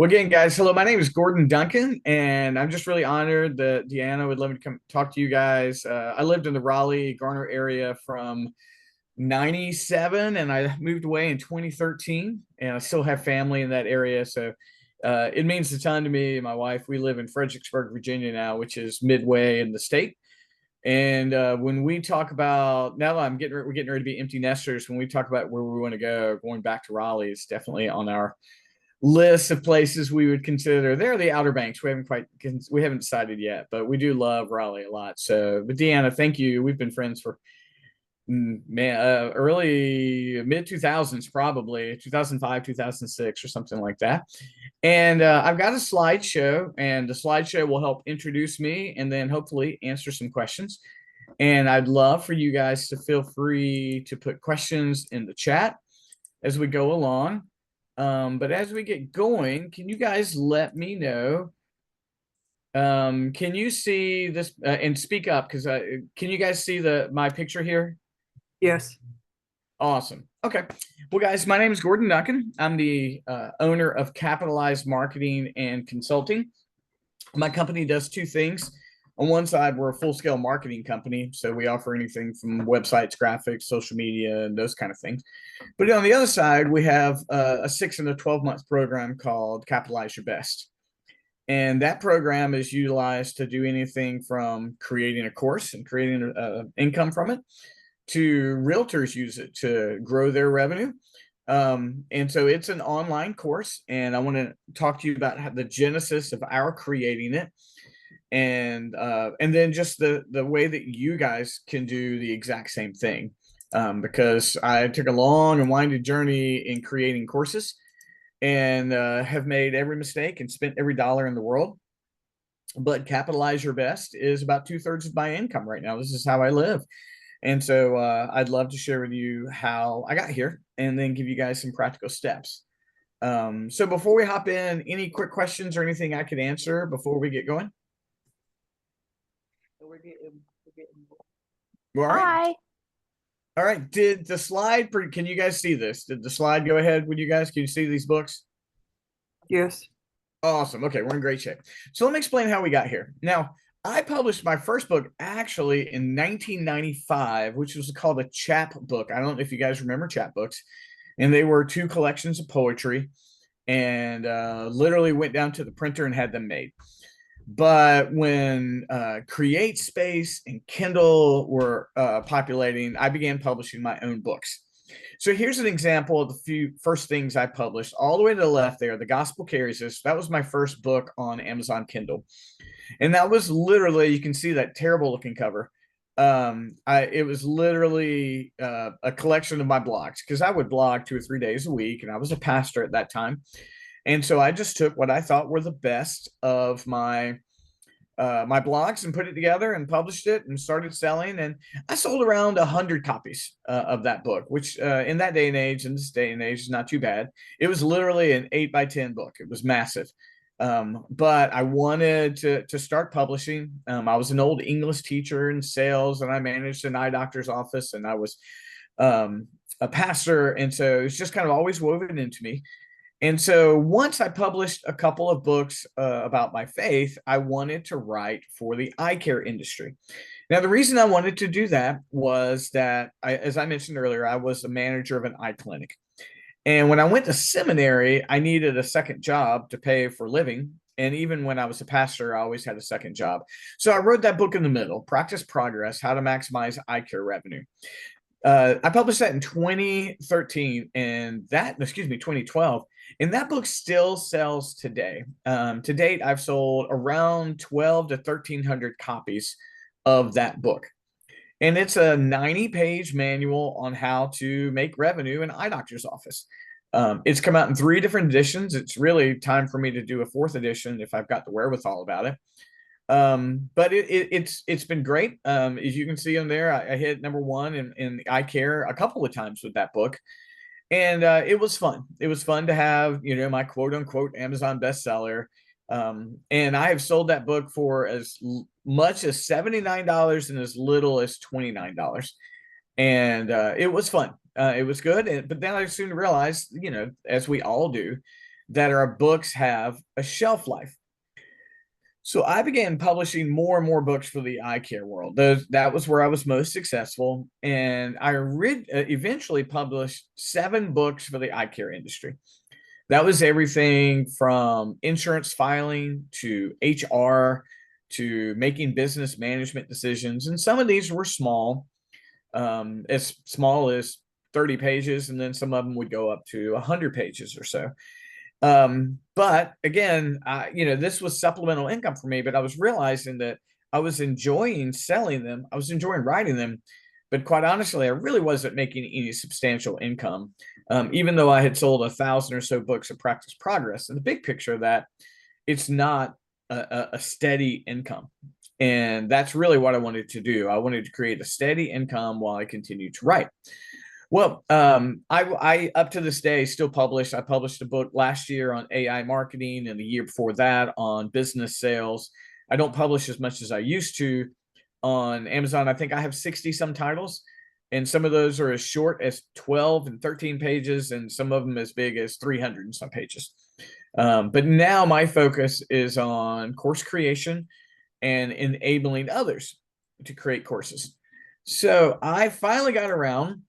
Well, again, guys, hello. My name is Gordon Duncan, and I'm just really honored that Deanna would let me come talk to you guys. I lived in the Raleigh, Garner area from 97, and I moved away in 2013, and I still have family in that area. So it means a ton to me and my wife. We live in Fredericksburg, Virginia now, which is midway in the state. And when we talk about now that we're getting ready to be empty nesters. When we talk about where we want to go, going back to Raleigh is definitely on our list of places we would consider. They're the Outer Banks. We haven't decided yet, but we do love Raleigh a lot. So, but Deanna, thank you. We've been friends for early mid 2000s, probably 2005, 2006, or something like that. And I've got a slideshow, and the slideshow will help introduce me and then hopefully answer some questions. And I'd love for you guys to feel free to put questions in the chat as we go along. But as we get going, can you guys let me know? Can you see this and speak up? Because can you guys see my picture here? Yes. Awesome. Okay. Well, guys, my name is Gordon Duncan. I'm the owner of Capitalized Marketing and Consulting. My company does two things. On one side, we're a full-scale marketing company, so we offer anything from websites, graphics, social media, and those kind of things. But on the other side, we have a 6 and a 12-month program called Capitalize Your Best. And that program is utilized to do anything from creating a course and creating income from it to realtors use it to grow their revenue. And so it's an online course, and I want to talk to you about the genesis of our creating it, and then just the way that you guys can do the exact same thing. Because I took a long and winding journey in creating courses, and have made every mistake and spent every dollar in the world. But Capitalize Your Best is about 2/3 of my income right now. This is how I live. And so I'd love to share with you how I got here and then give you guys some practical steps. So before we hop in, any quick questions or anything I could answer before we get going? Well, all right. Hi. All right. Did the slide, can you guys see this? Did the slide go ahead with you guys? Can you see these books? Yes. Awesome. Okay, we're in great shape. So let me explain how we got here. Now, I published my first book actually in 1995, which was called a chap book. I don't know if you guys remember chap books. And they were two collections of poetry, and literally went down to the printer and had them made. But when CreateSpace and Kindle were populating, I began publishing my own books. So here's an example of the few first things I published. All the way to the left there, The Gospel Carries Us. That was my first book on Amazon Kindle. And that was literally, you can see that terrible looking cover. It was literally a collection of my blogs, because I would blog 2 or 3 days a week, and I was a pastor at that time. And so I just took what I thought were the best of my blogs and put it together and published it and started selling. And I sold around 100 copies of that book, which in that day and age, in this day and age, is not too bad. It was literally an 8x10 book. It was massive. But I wanted to start publishing. I was an old English teacher in sales, and I managed an eye doctor's office, and I was a pastor. And so it's just kind of always woven into me. And so once I published a couple of books about my faith, I wanted to write for the eye care industry. Now, the reason I wanted to do that was that, as I mentioned earlier, I was the manager of an eye clinic. And when I went to seminary, I needed a second job to pay for living. And even when I was a pastor, I always had a second job. So I wrote that book in the middle, Practice Progress, How to Maximize Eye Care Revenue. I published that in 2013, and 2012. And that book still sells today. To date, I've sold around 12 to 1,300 copies of that book. And it's a 90-page manual on how to make revenue in an eye doctor's office. It's come out in 3 different editions. It's really time for me to do a 4th edition if I've got the wherewithal about it. But it's been great. As you can see on there, I hit #1 in eye care a couple of times with that book. And it was fun. It was fun to have, my quote unquote Amazon bestseller. And I have sold that book for as much as $79 and as little as $29. And it was fun. It was good. But then I soon realized, as we all do, that our books have a shelf life. So I began publishing more and more books for the eye care world. That was where I was most successful. And I eventually published 7 books for the eye care industry. That was everything from insurance filing to HR to making business management decisions. And some of these were as small as 30 pages, and then some of them would go up to 100 pages or so. But again, this was supplemental income for me, but I was realizing that I was enjoying selling them. I was enjoying writing them, but quite honestly, I really wasn't making any substantial income. Even though I had sold 1,000 or so books of practice progress, and the big picture of that, it's not a steady income. And that's really what I wanted to do. I wanted to create a steady income while I continued to write. Well, I up to this day still publish. I published a book last year on AI marketing, and the year before that on business sales. I don't publish as much as I used to on Amazon. I think I have 60 some titles, and some of those are as short as 12 and 13 pages, and some of them as big as 300 and some pages. But now my focus is on course creation and enabling others to create courses. So I finally got around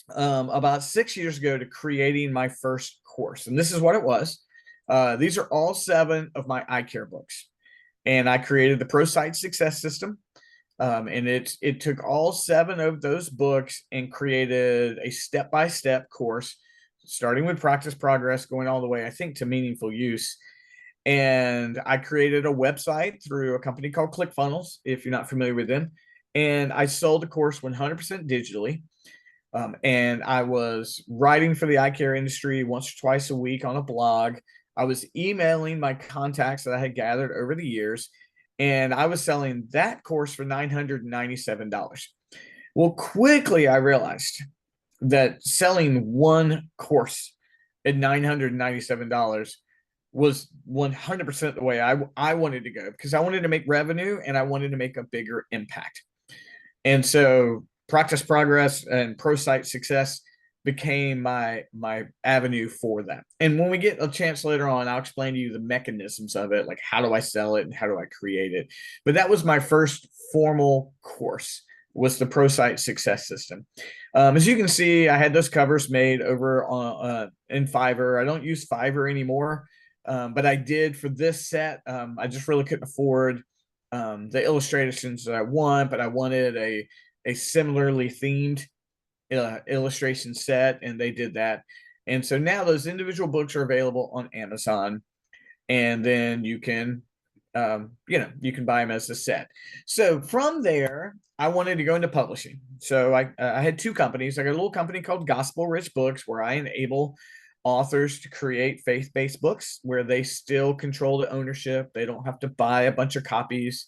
about 6 years ago to creating my first course. And this is what it was. These are all 7 of my eye care books. And I created the ProSight Success System. And it took all 7 of those books and created a step-by-step course, starting with practice progress, going all the way, I think, to meaningful use. And I created a website through a company called ClickFunnels, if you're not familiar with them. And I sold the course 100% digitally. And I was writing for the eye care industry once or twice a week on a blog. I was emailing my contacts that I had gathered over the years, and I was selling that course for $997. Well, quickly I realized that selling one course at $997 was 100% the way I wanted to go, because I wanted to make revenue and I wanted to make a bigger impact. And so practice progress and ProSight Success became my avenue for that. And when we get a chance later on, I'll explain to you the mechanisms of it, like how do I sell it and how do I create it. But that was my first formal course, was the ProSight Success System. As you can see, I had those covers made over in Fiverr. I don't use Fiverr anymore, but I did for this set. I just really couldn't afford the illustrations that I want, but I wanted a similarly themed illustration set, and they did that. And so now those individual books are available on Amazon, and then you can you can buy them as a set. So from there, I wanted to go into publishing. So I had 2 companies. I got a little company called Gospel Rich Books, where I enable authors to create faith-based books where they still control the ownership. They don't have to buy a bunch of copies.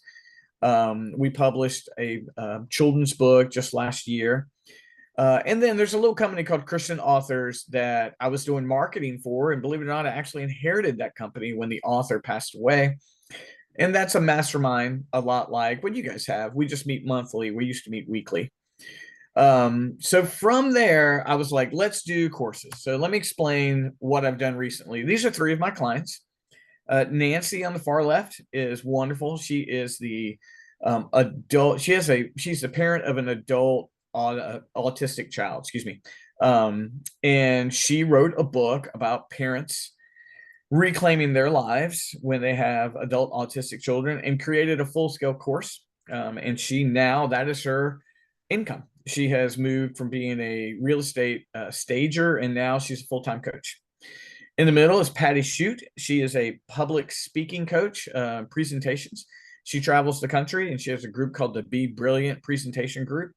We published a children's book just last year. And then there's a little company called Christian Authors that I was doing marketing for. And believe it or not, I actually inherited that company when the author passed away. And that's a mastermind, a lot like what you guys have. We just meet monthly. We used to meet weekly. So from there, I was like, let's do courses. So let me explain what I've done recently. These are 3 of my clients. Nancy on the far left is wonderful. She is the adult. She's the parent of an adult autistic child, excuse me. And she wrote a book about parents reclaiming their lives when they have adult autistic children, and created a full-scale course. And that is her income. She has moved from being a real estate stager, and now she's a full-time coach. In the middle is Patty Shute. She is a public speaking coach, presentations. She travels the country, and she has a group called the Be Brilliant Presentation Group.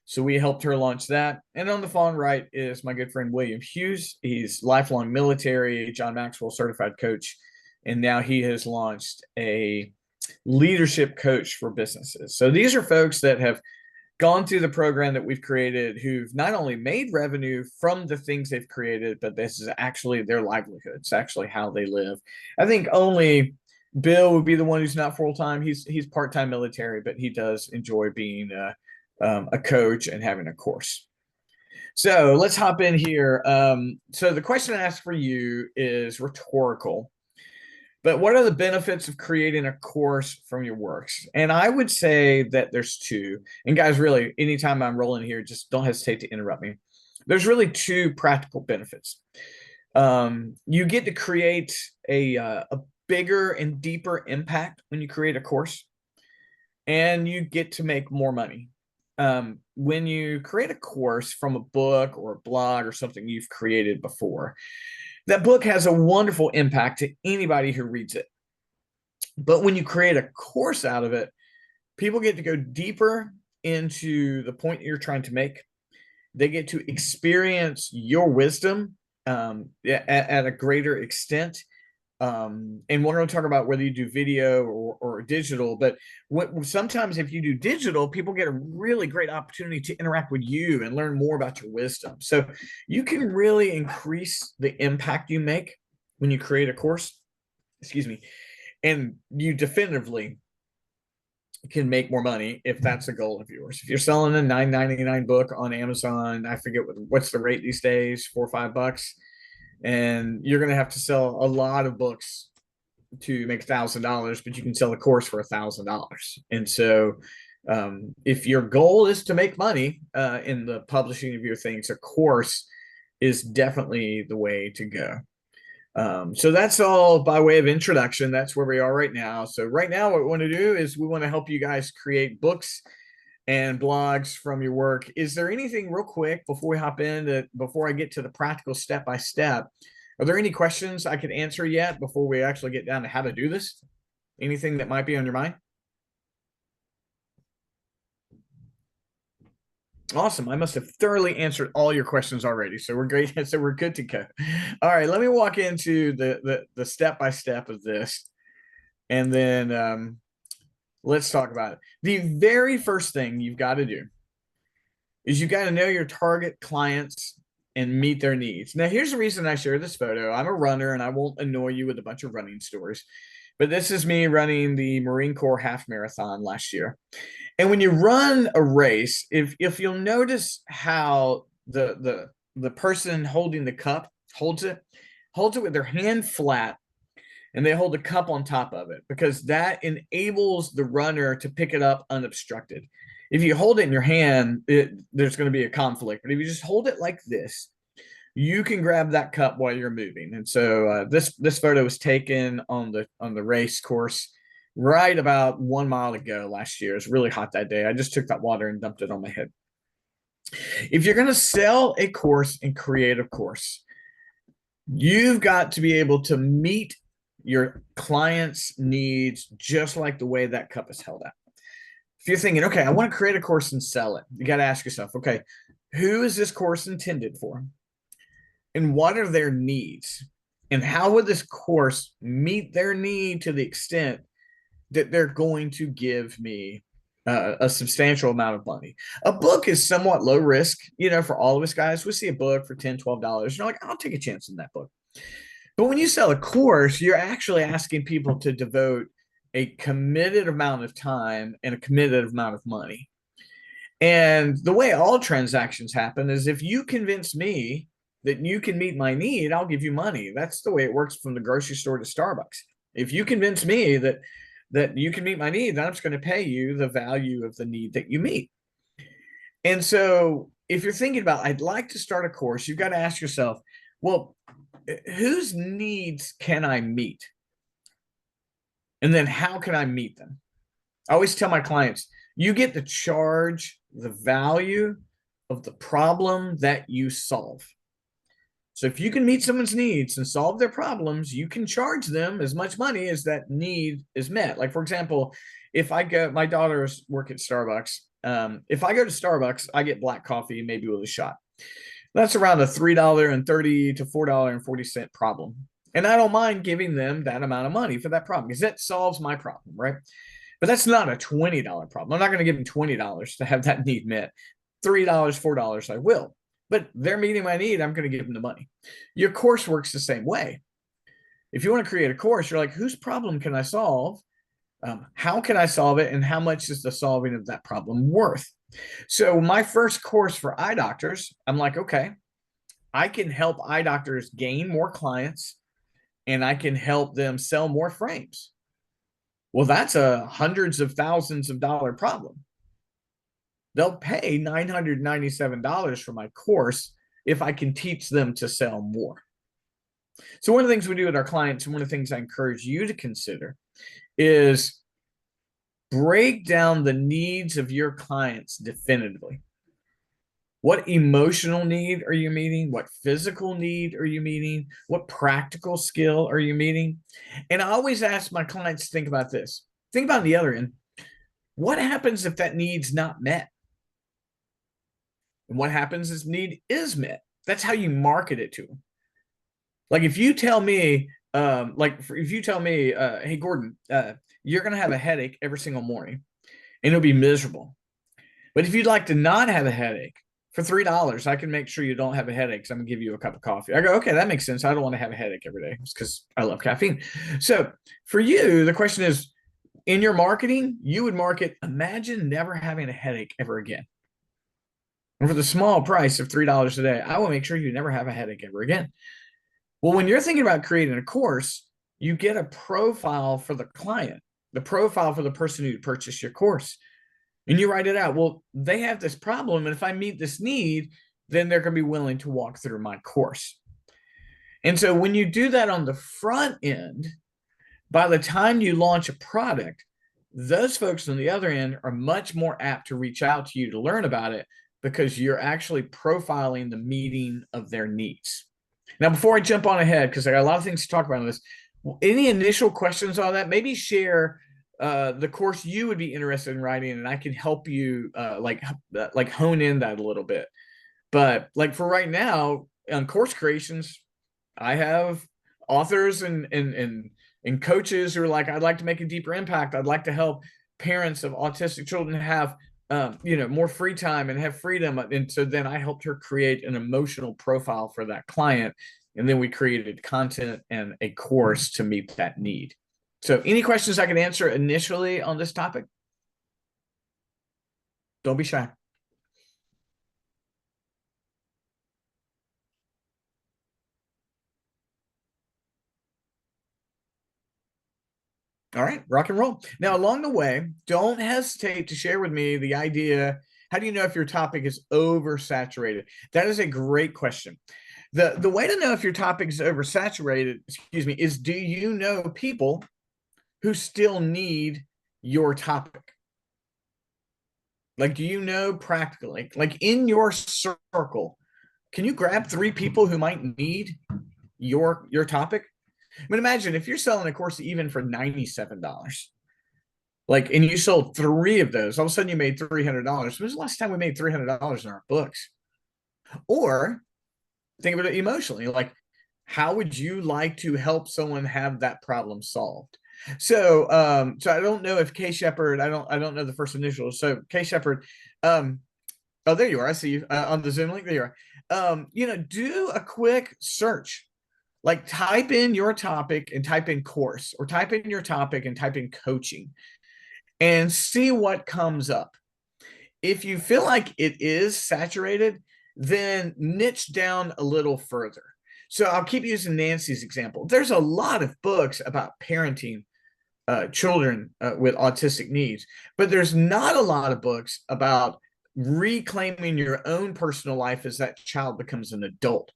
So we helped her launch that. And on the far right is my good friend William Hughes. He's lifelong military, John Maxwell certified coach, and now he has launched a leadership coach for businesses. So these are folks that have gone through the program that we've created, who've not only made revenue from the things they've created, but this is actually their livelihood. It's actually how they live. I think only Bill would be the one who's not full-time. He's part-time military, but he does enjoy being a coach and having a course. So let's hop in here. So the question I asked for you is rhetorical, but what are the benefits of creating a course from your works? And I would say that there's two. And guys, really, anytime I'm rolling here, just don't hesitate to interrupt me. There's really two practical benefits. You get to create a bigger and deeper impact when you create a course, and you get to make more money. When you create a course from a book or a blog or something you've created before, that book has a wonderful impact to anybody who reads it. But when you create a course out of it, people get to go deeper into the point you're trying to make. They get to experience your wisdom at a greater extent. And we're going to talk about whether you do video or digital, but sometimes if you do digital, people get a really great opportunity to interact with you and learn more about your wisdom. So you can really increase the impact you make when you create a course, excuse me, and you definitively can make more money if that's a goal of yours. If you're selling a $9.99 book on Amazon, I forget what's the rate these days, $4 or $5, and you're going to have to sell a lot of books to make $1,000, but you can sell a course for $1,000. And so, if your goal is to make money in the publishing of your things, a course is definitely the way to go. So that's all by way of introduction. That's where we are right now. So right now, what we want to do is we want to help you guys create books and blogs from your work. Is there anything real quick before we hop in, before I get to the practical step by step? Are there any questions I could answer yet before we actually get down to how to do this? Anything that might be on your mind? Awesome. I must have thoroughly answered all your questions already. So we're great. So we're good to go. All right. Let me walk into the step by step of this. And then let's talk about it. The very first thing you've got to do is you got to know your target clients and meet their needs. Now, here's the reason I share this photo. I'm a runner, and I won't annoy you with a bunch of running stories, but this is me running the Marine Corps half marathon last year. And when you run a race, if you'll notice how the person holding the cup holds it with their hand flat, and they hold a cup on top of it because that enables the runner to pick it up unobstructed. If you hold it in your hand, there's going to be a conflict. But if you just hold it like this, you can grab that cup while you're moving. And so this photo was taken on the race course right about 1 mile ago last year. It was really hot that day. I just took that water and dumped it on my head. If you're going to sell a course and create a course, you've got to be able to meet your client's needs just like the way that cup is held out. If you're thinking, okay, I want to create a course and sell it, you got to ask yourself, okay, who is this course intended for? And what are their needs? And how would this course meet their need to the extent that they're going to give me a substantial amount of money? A book is somewhat low risk, for all of us guys. We see a book for $10, $12. You're like, I'll take a chance in that book. But when you sell a course, you're actually asking people to devote a committed amount of time and a committed amount of money. And the way all transactions happen is if you convince me that you can meet my need, I'll give you money. That's the way it works from the grocery store to Starbucks. If you convince me that you can meet my need, then I'm just going to pay you the value of the need that you meet. And so if you're thinking about, I'd like to start a course, you've got to ask yourself, well, whose needs can I meet? And then how can I meet them? I always tell my clients, you get to charge the value of the problem that you solve. So if you can meet someone's needs and solve their problems, you can charge them as much money as that need is met. Like, for example, if I go, my daughters work at Starbucks. If I go to Starbucks, I get black coffee, maybe with a shot. That's around a $3.30 to $4.40 problem. And I don't mind giving them that amount of money for that problem because that solves my problem, right? But that's not a $20 problem. I'm not going to give them $20 to have that need met. $3, $4, I will. But they're meeting my need, I'm going to give them the money. Your course works the same way. If you want to create a course, you're like, whose problem can I solve? How can I solve it? And how much is the solving of that problem worth? So my first course for eye doctors, I'm like, okay, I can help eye doctors gain more clients and I can help them sell more frames. Well, that's a hundreds of thousands of dollar problem. They'll pay $997 for my course if I can teach them to sell more. So one of the things we do with our clients, and one of the things I encourage you to consider, is break down the needs of your clients definitively. What emotional need are you meeting? What physical need are you meeting? What practical skill are you meeting? And I always ask my clients to think about this. Think about the other end. What happens if that need's not met? And what happens is need is met. That's how you market it to them. Like if you tell me, hey Gordon, you're gonna have a headache every single morning, and it'll be miserable. But if you'd like to not have a headache, for $3, I can make sure you don't have a headache. So I'm gonna give you a cup of coffee. I go, okay, that makes sense. I don't want to have a headache every day. It's because I love caffeine. So for you, the question is, in your marketing, you would market, imagine never having a headache ever again. And for the small price of $3 a day, I will make sure you never have a headache ever again. Well, when you're thinking about creating a course, you get a profile for the client, the profile for the person who purchased your course, and you write it out. Well, they have this problem, and if I meet this need, then they're going to be willing to walk through my course. And so when you do that on the front end, by the time you launch a product, those folks on the other end are much more apt to reach out to you to learn about it because you're actually profiling the meeting of their needs. Now, before I jump on ahead, because I got a lot of things to talk about on this, any initial questions on that? Maybe share the course you would be interested in writing, and I can help you like hone in that a little bit. But like for right now, on course creations, I have authors and coaches who are like, I'd like to make a deeper impact. I'd like to help parents of autistic children have more free time and have freedom. And so then I helped her create an emotional profile for that client. And then we created content and a course to meet that need. So any questions I can answer initially on this topic? Don't be shy. All right, rock and roll. Now, along the way, don't hesitate to share with me the idea. How do you know if your topic is oversaturated? That is a great question. The way to know if your topic is oversaturated, is do you know people who still need your topic? Like, do you know practically, like in your circle, can you grab 3 people who might need your topic? I mean, imagine if you're selling a course even for $97, like, and you sold 3 of those, all of a sudden you made $300. When was the last time we made $300 in our books? Or think about it emotionally, like, how would you like to help someone have that problem solved? So, so I don't know if K Shepherd, I don't know the first initial. So K Shepherd, oh, there you are. I see you on the Zoom link. There you are. Do a quick search. Like type in your topic and type in course, or type in your topic and type in coaching, and see what comes up. If you feel like it is saturated, then niche down a little further. So I'll keep using Nancy's example. There's a lot of books about parenting children with autistic needs, but there's not a lot of books about reclaiming your own personal life as that child becomes an adult.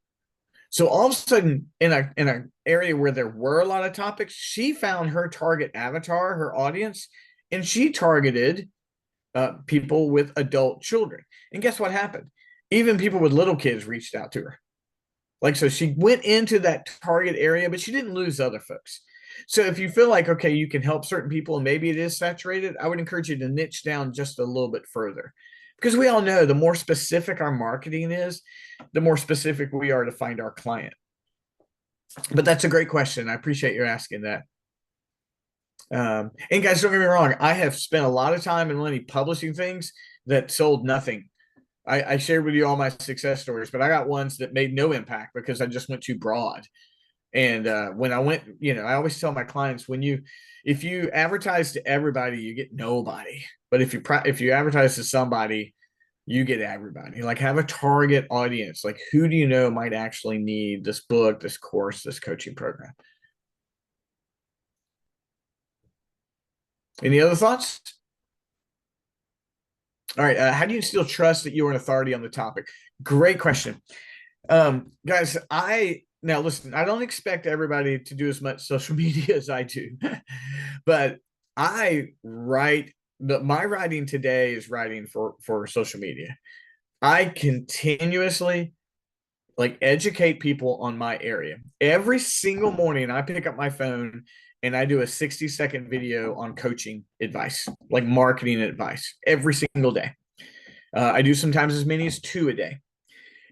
So all of a sudden, in an area where there were a lot of topics, she found her target avatar, her audience, and she targeted people with adult children. And guess what happened? Even people with little kids reached out to her. Like, so she went into that target area, but she didn't lose other folks. So if you feel like, okay, you can help certain people and maybe it is saturated, I would encourage you to niche down just a little bit further. Because we all know the more specific our marketing is, the more specific we are to find our client. But that's a great question. I appreciate you asking that. And guys, don't get me wrong. I have spent a lot of time and money publishing things that sold nothing. I shared with you all my success stories, but I got ones that made no impact because I just went too broad. And when I went, I always tell my clients, if you advertise to everybody, you get nobody. But if you advertise to somebody, You get everybody. Like, have a target audience. Like, who do you know might actually need this book, this course, this coaching program? Any other thoughts? All right. How do you instill trust that you are an authority on the topic? Great question. Guys, now listen, I don't expect everybody to do as much social media as I do, but I write my writing today is writing for social media. I continuously like educate people on my area. Every single morning I pick up my phone and I do a 60-second video on coaching advice, like marketing advice every single day. I do sometimes as many as 2 a day.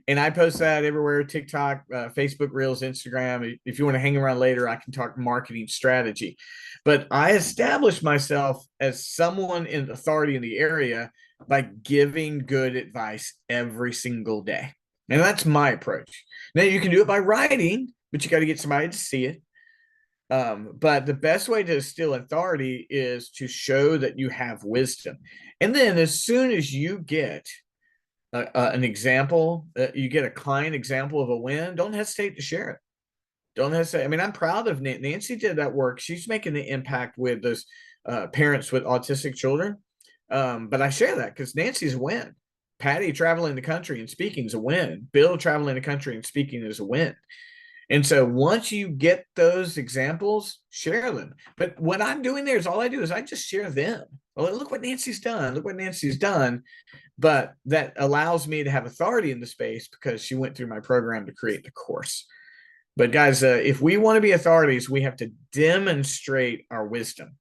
And I post that everywhere: TikTok, Facebook Reels, Instagram. If you want to hang around later, I can talk marketing strategy. But I established myself as someone in authority in the area by giving good advice every single day. And that's my approach. Now, you can do it by writing, but you got to get somebody to see it. But the best way to instill authority is to show that you have wisdom. And then as soon as you get an example, you get a client example of a win, don't hesitate to share it. Don't hesitate. I mean, I'm proud of Nancy. Did that work. She's making the impact with those parents with autistic children. But I share that because Nancy's a win. Patty traveling the country and speaking is a win. Bill traveling the country and speaking is a win. And so once you get those examples, share them. But what I'm doing there is all I do is I just share them. Well, look what Nancy's done. Look what Nancy's done. But that allows me to have authority in the space because she went through my program to create the course. But guys, if we want to be authorities, we have to demonstrate our wisdom.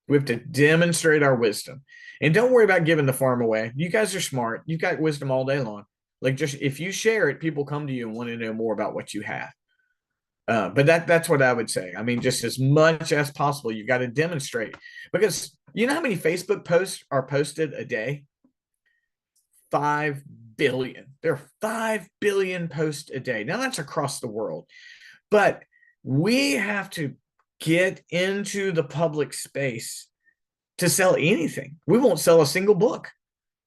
We have to demonstrate our wisdom. And don't worry about giving the farm away. You guys are smart. You've got wisdom all day long. Like, just if you share it, people come to you and want to know more about what you have. But that's what I would say. I mean, just as much as possible, you've got to demonstrate. Because you know how many Facebook posts are posted a day? 5 billion. There are 5 billion posts a day. Now that's across the world. But we have to get into the public space to sell anything. We won't sell a single book,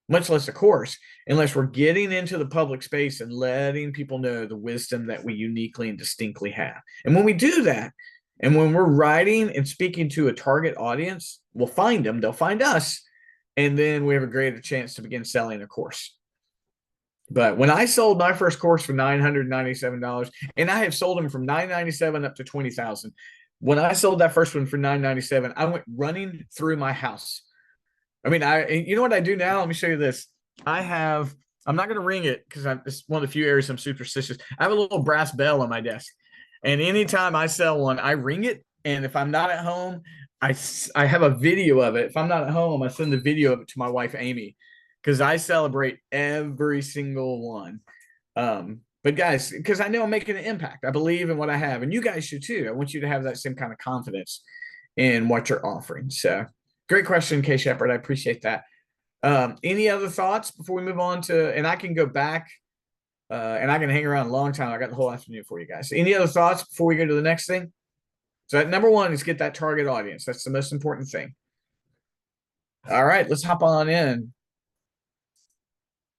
much less a course, unless we're getting into the public space and letting people know the wisdom that we uniquely and distinctly have. And when we do that, and when we're writing and speaking to a target audience, we'll find them, they'll find us, and then we have a greater chance to begin selling a course. But when I sold my first course for $997, and I have sold them from $997 up to $20,000. When I sold that first one for $997, I went running through my house. I mean, you know what I do now? Let me show you this. I'm not going to ring it because it's one of the few areas I'm superstitious. I have a little brass bell on my desk. And anytime I sell one, I ring it. And if I'm not at home, I have a video of it. If I'm not at home, I send the video of it to my wife, Amy, because I celebrate every single one. But guys, because I know I'm making an impact. I believe in what I have, and you guys should too. I want you to have that same kind of confidence in what you're offering. So great question, Kay Shepard. I appreciate that. Any other thoughts before we move on to, and I can go back and I can hang around a long time. I got the whole afternoon for you guys. Any other thoughts before we go to the next thing? So that number one is get that target audience. That's the most important thing. All right, let's hop on in.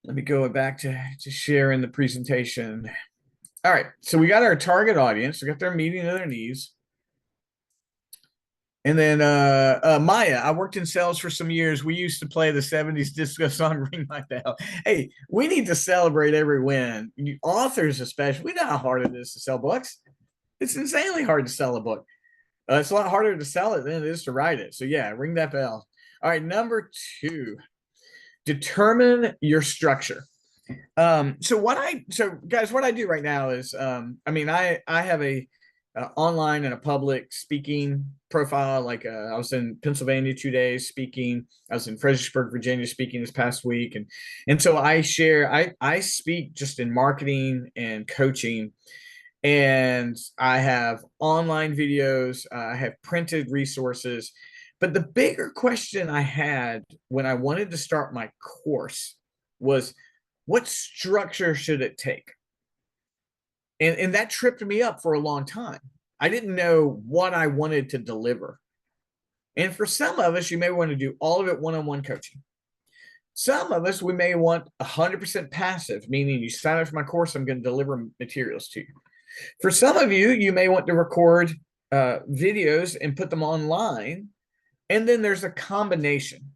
Let me go back to sharing the presentation. All right, so we got our target audience. We got their meeting of their needs. And then Maya, I worked in sales for some years. We used to play the 70s disco song Ring My Bell. Hey, we need to celebrate every win. Authors especially, we know how hard it is to sell books. It's insanely hard to sell a book. It's a lot harder to sell it than it is to write it. So yeah, ring that bell. All right, number 2, determine your structure. So guys, what I do right now is, I have a online and a public speaking profile. Like I was in Pennsylvania 2 days speaking. I was in Fredericksburg, Virginia speaking this past week. And so I speak just in marketing and coaching. And I have online videos. I have printed resources. But the bigger question I had when I wanted to start my course was, what structure should it take? And that tripped me up for a long time. I didn't know what I wanted to deliver. And for some of us, you may want to do all of it one-on-one coaching. Some of us, we may want 100% passive, meaning you sign up for my course, I'm going to deliver materials to you. For some of you, you may want to record videos and put them online. And then there's a combination.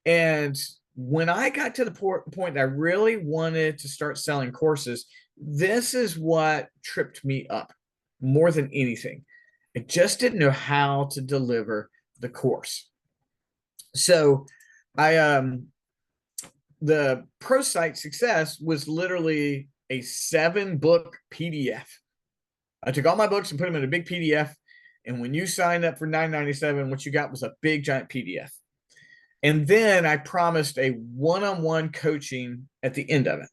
And when I got to the point that I really wanted to start selling courses, this is what tripped me up more than anything. I just didn't know how to deliver the course. So the Pro Site Success was literally a 7-book PDF. I took all my books and put them in a big PDF. And when you signed up for $9.97, what you got was a big giant PDF. And then I promised a one-on-one coaching at the end of it.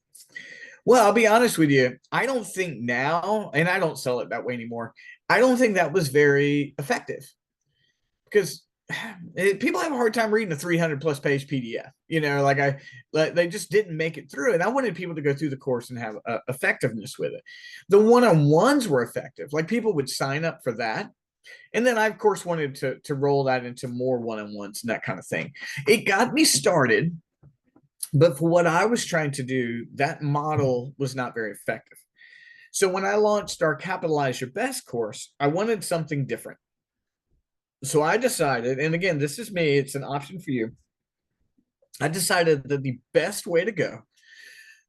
Well, I'll be honest with you. I don't think now, and I don't sell it that way anymore, I don't think that was very effective, because people have a hard time reading a 300 plus page PDF. They just didn't make it through. And I wanted people to go through the course and have effectiveness with it. The one-on-ones were effective. Like, people would sign up for that. And then I, of course, wanted to roll that into more one-on-ones and that kind of thing. It got me started, but for what I was trying to do, that model was not very effective. So when I launched our Capitalize Your Best course, I wanted something different. So I decided, and again, this is me, it's an option for you. I decided that the best way to go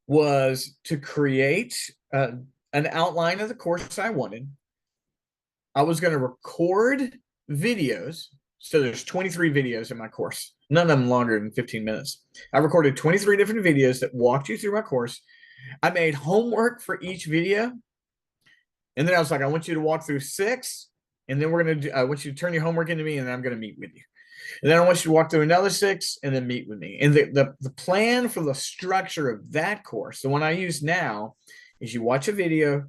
was to create an outline of the course I wanted. I was going to record videos. So there's 23 videos in my course, none of them longer than 15 minutes. I recorded 23 different videos that walked you through my course. I made homework for each video. And then I was like, I want you to walk through 6. And then I want you to turn your homework into me, and then I'm going to meet with you. And then I want you to walk through another 6 and then meet with me. And the plan for the structure of that course, the one I use now, is you watch a video,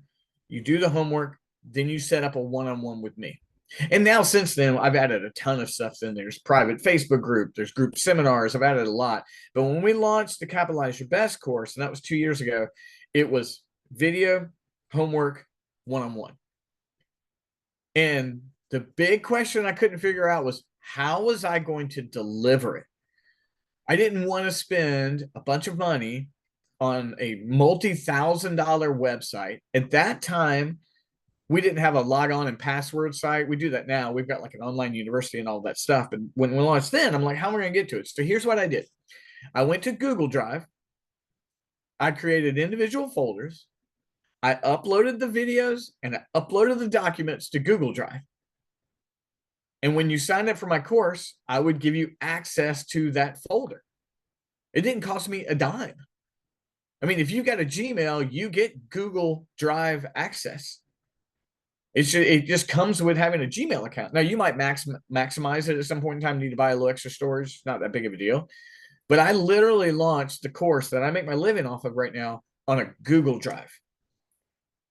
you do the homework, then you set up a one-on-one with me. And now, since then, I've added a ton of stuff in. There's private Facebook group, there's group seminars. I've added a lot. But when we launched the Capitalize Your Best course, and that was 2 years ago, it was video, homework, one-on-one. And the big question I couldn't figure out was, how was I going to deliver it? I didn't want to spend a bunch of money on a multi-$1,000 website. At that time, we didn't have a log on and password site. We do that now. We've got like an online university and all that stuff. But when we launched then, I'm like, how am I going to get to it? So here's what I did. I went to Google Drive. I created individual folders. I uploaded the videos and I uploaded the documents to Google Drive. And when you signed up for my course, I would give you access to that folder. It didn't cost me a dime. I mean, if you got a Gmail, you get Google Drive access. It just comes with having a Gmail account. Now, you might maximize it at some point in time, need to buy a little extra storage. Not that big of a deal. But I literally launched the course that I make my living off of right now on a Google Drive.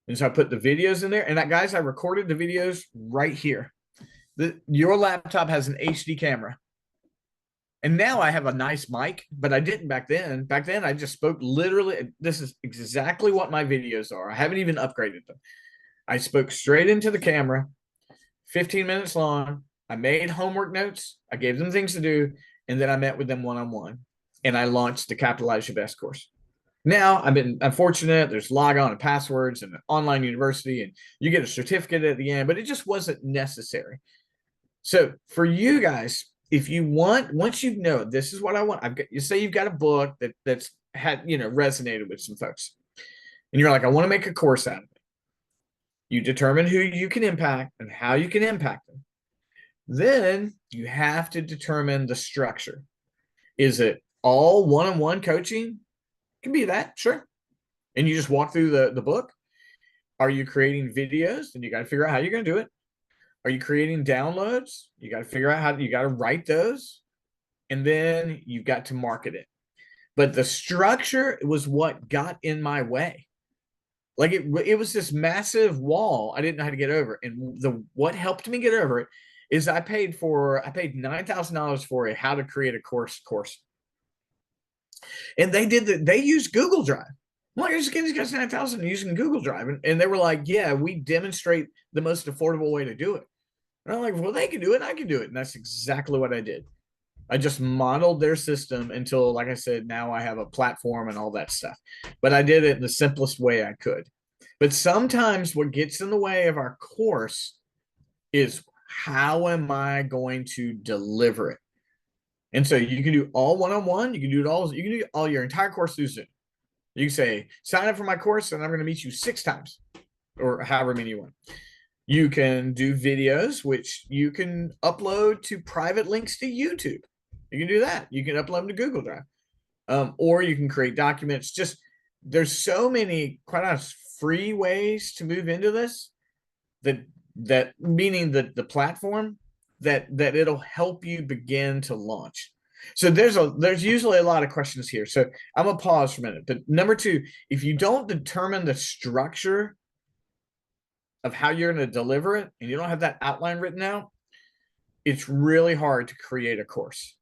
And so I put the videos in there. And guys, I recorded the videos right here. Your laptop has an HD camera. And now I have a nice mic, but I didn't back then. Back then, I just spoke literally. This is exactly what my videos are. I haven't even upgraded them. I spoke straight into the camera, 15 minutes long. I made homework notes. I gave them things to do. And then I met with them one-on-one. And I launched the Capitalize Your Best course. Now, I'm fortunate. There's logon and passwords and an online university, and you get a certificate at the end, but it just wasn't necessary. So for you guys, if you want, once you know this is what I want, you say you've got a book that's had resonated with some folks, and you're like, I want to make a course out of it. You determine who you can impact and how you can impact them. Then you have to determine the structure. Is it all one-on-one coaching? It can be that, sure. And you just walk through the book. Are you creating videos? Then you got to figure out how you're going to do it. Are you creating downloads? You got to figure out how you got to write those. And then you've got to market it. But the structure was what got in my way. Like it was this massive wall I didn't know how to get over. And what helped me get over it is I paid $9,000 for a how to create a course. And they used Google Drive. Well, you're just getting these guys 9,000 using Google Drive. And they were like, yeah, we demonstrate the most affordable way to do it. And I'm like, well, they can do it. I can do it. And that's exactly what I did. I just modeled their system until, like I said, now I have a platform and all that stuff. But I did it in the simplest way I could. But sometimes what gets in the way of our course is how am I going to deliver it? And so you can do all one-on-one, you can do it all, you can do all your entire course through Zoom. You can say, sign up for my course and I'm going to meet you 6 times or however many you want. You can do videos, which you can upload to private links to YouTube. You can do that. You can upload them to Google Drive. Or you can create documents. Just there's so many, quite honest, free ways to move into this that meaning that the platform that it'll help you begin to launch. So there's usually a lot of questions here. So I'm gonna pause for a minute. But number two, if you don't determine the structure of how you're going to deliver it and you don't have that outline written out, it's really hard to create a course.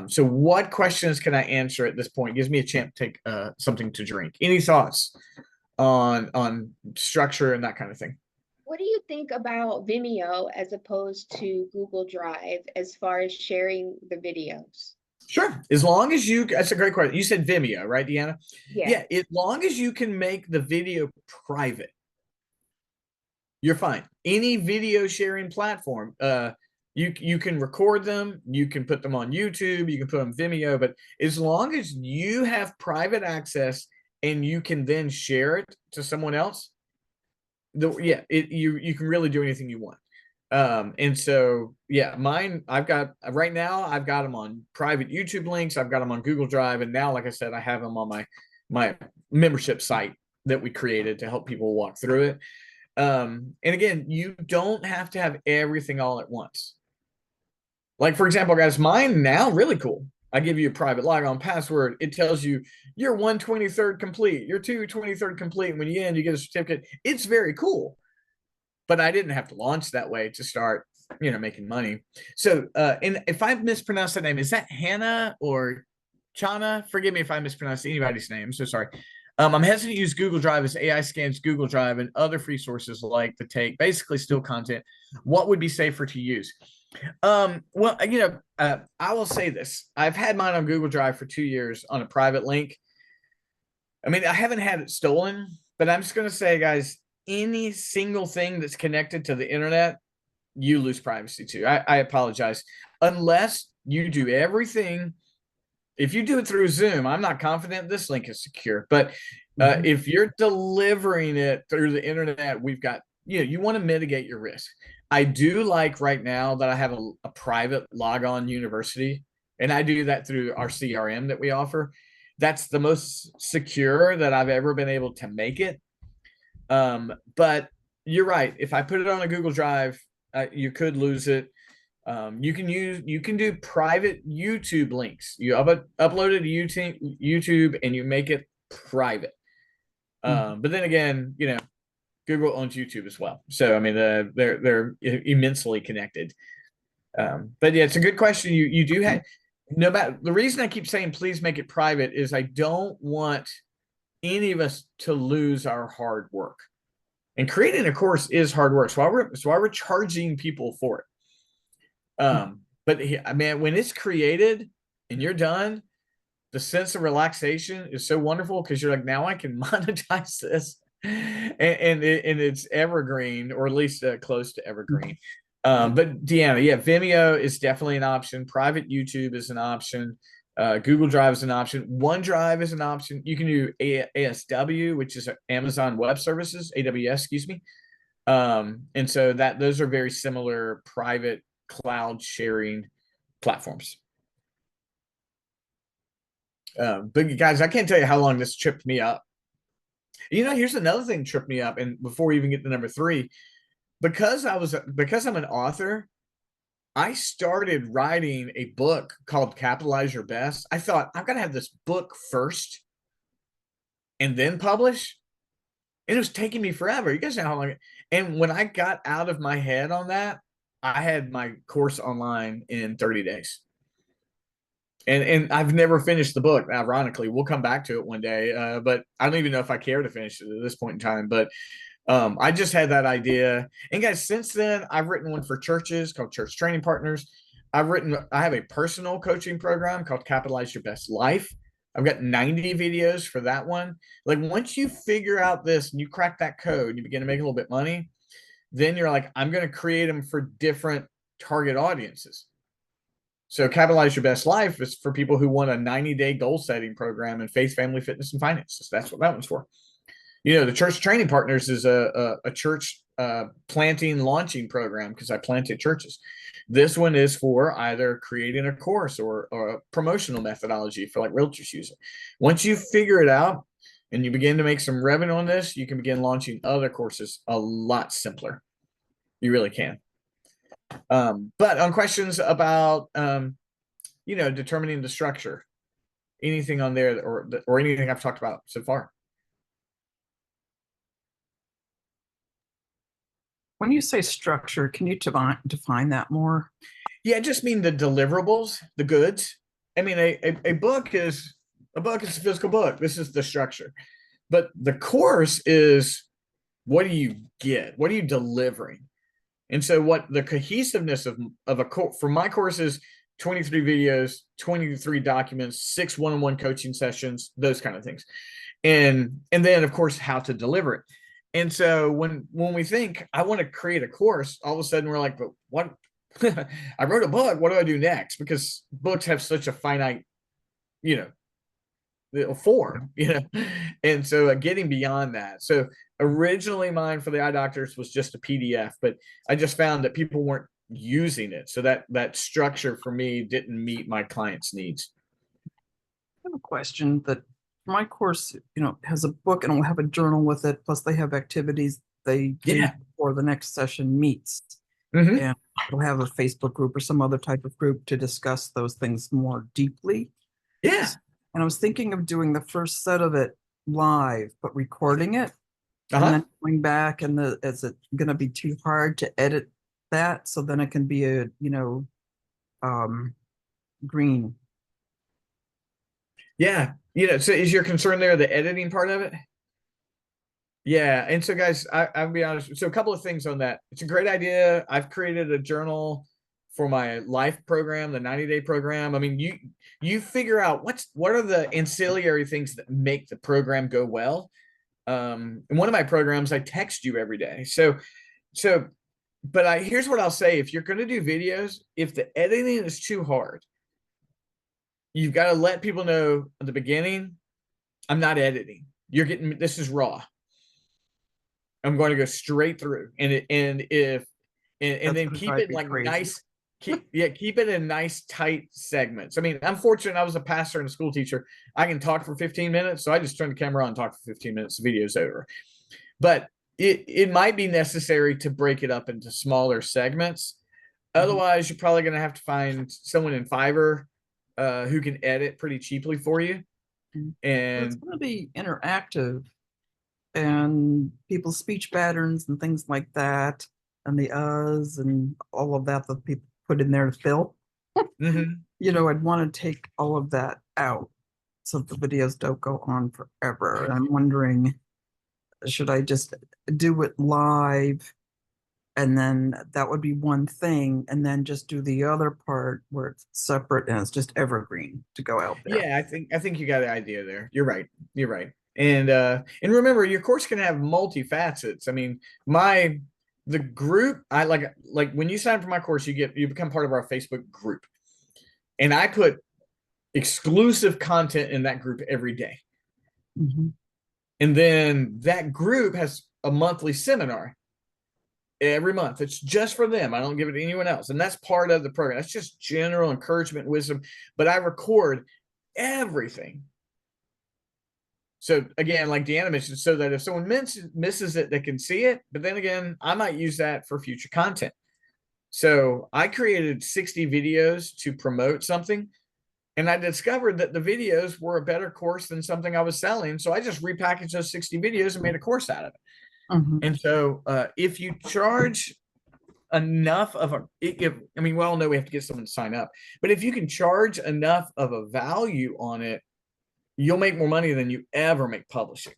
So what questions can I answer at this point? It gives me a chance to take something to drink. Any thoughts on structure and that kind of thing? What do you think about Vimeo as opposed to Google Drive as far as sharing the videos? Sure. As long as that's a great question. You said Vimeo, right, Deanna? Yeah. Yeah. As long as you can make the video private, you're fine. Any video sharing platform, you can record them, you can put them on YouTube, you can put them Vimeo, but as long as you have private access and you can then share it to someone else, you can really do anything you want. And so mine, I've got right now, I've got them on private YouTube links, I've got them on Google Drive, and now, like I said, I have them on my membership site that we created to help people walk through it. And again, you don't have to have everything all at once. Like, for example, guys, mine now really cool. I give you a private logon password. It tells you you're 1/23rd complete, you're 2/23rd complete. And when you end, you get a certificate. It's very cool. But I didn't have to launch that way to start, making money. So, and if I mispronounced that name, is that Hannah or Chana? Forgive me if I mispronounced anybody's name. So sorry. I'm hesitant to use Google Drive as AI scans Google Drive and other free sources like the take, basically still content. What would be safer to use? Well, I will say this. I've had mine on Google Drive for 2 years on a private link. I mean, I haven't had it stolen, but I'm just going to say, guys, any single thing that's connected to the internet, you lose privacy to. I apologize. Unless you do everything. If you do it through Zoom, I'm not confident this link is secure. But if you're delivering it through the internet, we've got, you want to mitigate your risk. I do like right now that I have a private logon university, and I do that through our CRM that we offer. That's the most secure that I've ever been able to make it. But you're right. If I put it on a Google Drive, you could lose it. You can do private YouTube links. You upload it to YouTube and you make it private. But then again, Google owns YouTube as well. So I mean, they're immensely connected. But yeah, it's a good question. You do have, no matter, the reason I keep saying please make it private is I don't want any of us to lose our hard work. And creating a course is hard work. So why we're charging people for it. But I mean, when it's created and you're done, the sense of relaxation is so wonderful because you're like, now I can monetize this, and it's evergreen, or at least close to evergreen. But Deanna, yeah, Vimeo is definitely an option. Private YouTube is an option. Google Drive is an option. OneDrive is an option. You can do ASW, which is Amazon Web Services, AWS, excuse me. And so those are very similar private cloud sharing platforms. But guys, I can't tell you how long this tripped me up. Here's another thing tripped me up. And before we even get to number 3, because I'm an author, I started writing a book called Capitalize Your Best. I thought I've got to have this book first and then publish. And it was taking me forever. You guys know how long. And when I got out of my head on that, I had my course online in 30 days. And I've never finished the book. Ironically, we'll come back to it one day. But I don't even know if I care to finish it at this point in time. But I just had that idea. And guys, since then, I've written one for churches called Church Training Partners. I have a personal coaching program called Capitalize Your Best Life. I've got 90 videos for that one. Like once you figure out this and you crack that code, you begin to make a little bit of money, then you're like, I'm going to create them for different target audiences. So Capitalize Your Best Life is for people who want a 90-day goal setting program in faith, family, fitness, and finances. That's what that one's for. You know, the Church Training Partners is a church planting launching program because I planted churches. This one is for either creating a course or a promotional methodology for like realtors use it. Once you figure it out and you begin to make some revenue on this, you can begin launching other courses a lot simpler. You really can. But on questions about, you know, determining the structure, anything on there or anything I've talked about so far? When you say structure, can you define that more? Yeah, I just mean the deliverables, the goods. I mean, a book is a physical book. This is the structure. But the course is, what do you get? What are you delivering? And so what the cohesiveness of a course for my course is 23 videos, 23 documents, 6 one-on-one coaching sessions, those kind of things. And then of course how to deliver it. And so when we think I want to create a course, all of a sudden we're like, but what? I wrote a book. What do I do next? Because books have such a finite, you know, form, you know, and so getting beyond that. So originally mine for the eye doctors was just a PDF, but I just found that people weren't using it. So that structure for me didn't meet my clients' needs. I have a question that my course, has a book and it'll have a journal with it. Plus they have activities they do before the next session meets. Mm-hmm. And it'll have a Facebook group or some other type of group to discuss those things more deeply. Yeah. And I was thinking of doing the first set of it live, but recording it and then going back and is it going to be too hard to edit that? So then it can be a, green. Yeah. You know, so is your concern there the editing part of it? Yeah. And so guys, I'll be honest. So a couple of things on that. It's a great idea. I've created a journal for my life program, the 90-day program. I mean, you figure out what are the ancillary things that make the program go well. In one of my programs, I text you every day. But here's what I'll say. If you're going to do videos, if the editing is too hard, you've got to let people know at the beginning, I'm not editing. This is raw. I'm going to go straight through and then keep it like crazy. Nice. Keep it in nice tight segments. I mean, I'm fortunate I was a pastor and a school teacher. I can talk for 15 minutes. So I just turn the camera on and talk for 15 minutes. The video's over. But it might be necessary to break it up into smaller segments. Otherwise, you're probably going to have to find someone in Fiverr who can edit pretty cheaply for you. And it's going to be interactive and people's speech patterns and things like that, and the uhs and all of that people put in there to fill. I'd want to take all of that out so the videos don't go on forever. And I'm wondering, should I just do it live and then that would be one thing, and then just do the other part where it's separate and it's just evergreen to go out there? Yeah, I think you got the idea there. You're right. And remember, your course can have multifacets. I mean, the group, I like when you sign up for my course, you become part of our Facebook group. And I put exclusive content in that group every day. And then that group has a monthly seminar every month. It's just for them. I don't give it to anyone else. And that's part of the program. That's just general encouragement, wisdom. But I record everything. So again, like Deanna mentioned, so that if someone misses it, they can see it. But then again, I might use that for future content. So I created 60 videos to promote something. And I discovered that the videos were a better course than something I was selling. So I just repackaged those 60 videos and made a course out of it. And so if you charge enough of we all know we have to get someone to sign up. But if you can charge enough of a value on it, you'll make more money than you ever make publishing.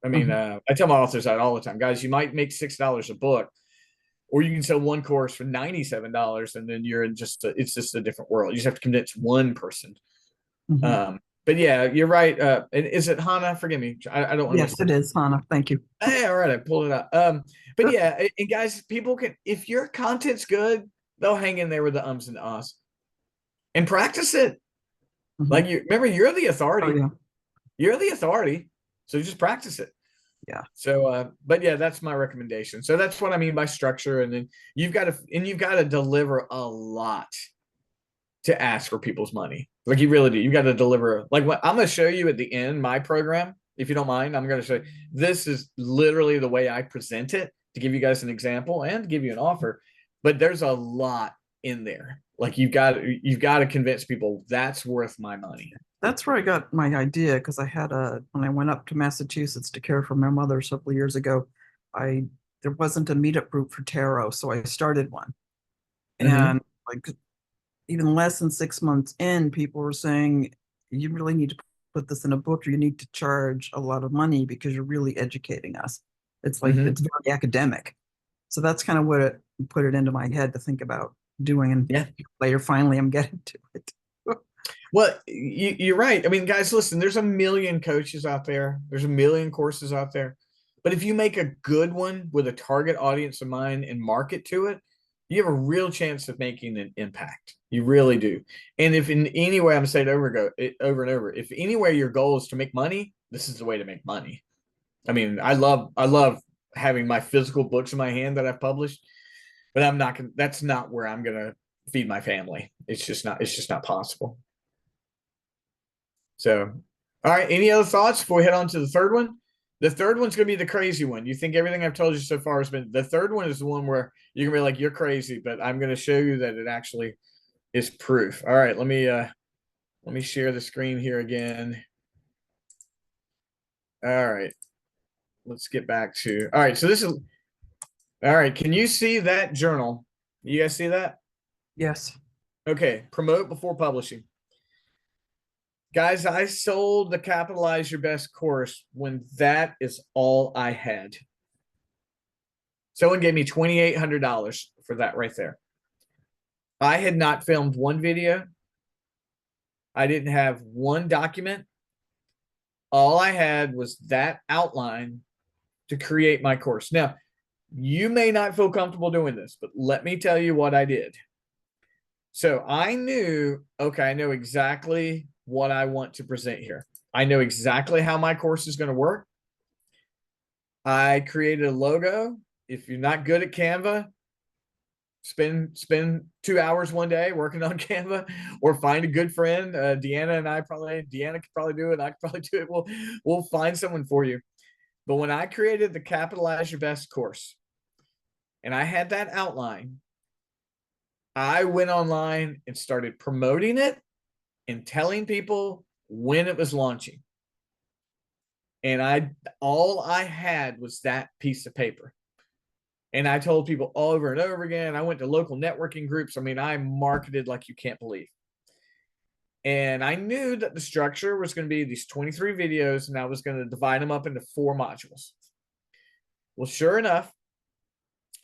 I mean, I tell my authors that all the time, guys, you might make $6 a book, Or you can sell one course for $97 and then you're in it's just a different world. You just have to convince one person. But yeah, you're right. And is it Hannah? Forgive me. I don't want to. Yes, it is, Hannah. Thank you. Hey, all right, I pulled it up. But yeah, and guys, people can, if your content's good, they'll hang in there with the ums and ahs and practice it. Like you remember, you're the authority. Oh, yeah. You're the authority. So just practice it. Yeah. So, but yeah, that's my recommendation. So that's what I mean by structure. And then you've got to deliver a lot to ask for people's money. Like you really do. You got to deliver. Like what I'm going to show you at the end, my program, if you don't mind, I'm going to show you. This is literally the way I present it to give you guys an example and to give you an offer. But there's a lot in there. Like you've got to convince people that's worth my money. That's where I got my idea, because I had when I went up to Massachusetts to care for my mother several years ago, there wasn't a meetup group for tarot, so I started one. And like even less than 6 months in, people were saying, you really need to put this in a book, or you need to charge a lot of money because you're really educating us. It's like it's very academic. So that's kind of what it put it into my head to think about doing. And later, finally, I'm getting to it. Well, you're right. I mean, guys, listen, there's a million coaches out there. There's a million courses out there. But if you make a good one with a target audience in mind and market to it, you have a real chance of making an impact. You really do. And if in any way, I'm saying over and over, if any way your goal is to make money, this is the way to make money. I mean, I love having my physical books in my hand that I've published, but that's not where I'm going to feed my family. It's just not possible. So, all right. Any other thoughts before we head on to the third one? The third one's going to be the crazy one. You think everything I've told you so far has been, the third one is the one where you're going to be like, you're crazy, but I'm going to show you that it actually is proof. All right. Let me share the screen here again. All right. Let's get back to, all right. So this is, all right. Can you see that journal? You guys see that? Yes. Okay. Promote before publishing. Guys, I sold the Capitalize Your Best course when that is all I had. Someone gave me $2,800 for that right there. I had not filmed one video. I didn't have one document. All I had was that outline to create my course. Now, you may not feel comfortable doing this, but let me tell you what I did. So I knew, okay, I know exactly what I want to present here. I know exactly how my course is going to work. I created a logo. If you're not good at Canva, spend 2 hours one day working on Canva, or find a good friend. Deanna could probably do it. I could probably do it. We'll find someone for you. But when I created the Capitalize Your Best course and I had that outline, I went online and started promoting it and telling people when it was launching. And all I had was that piece of paper. And I told people over and over again. I went to local networking groups. I mean, I marketed like you can't believe. And I knew that the structure was going to be these 23 videos, and I was going to divide them up into 4 modules. Well, sure enough,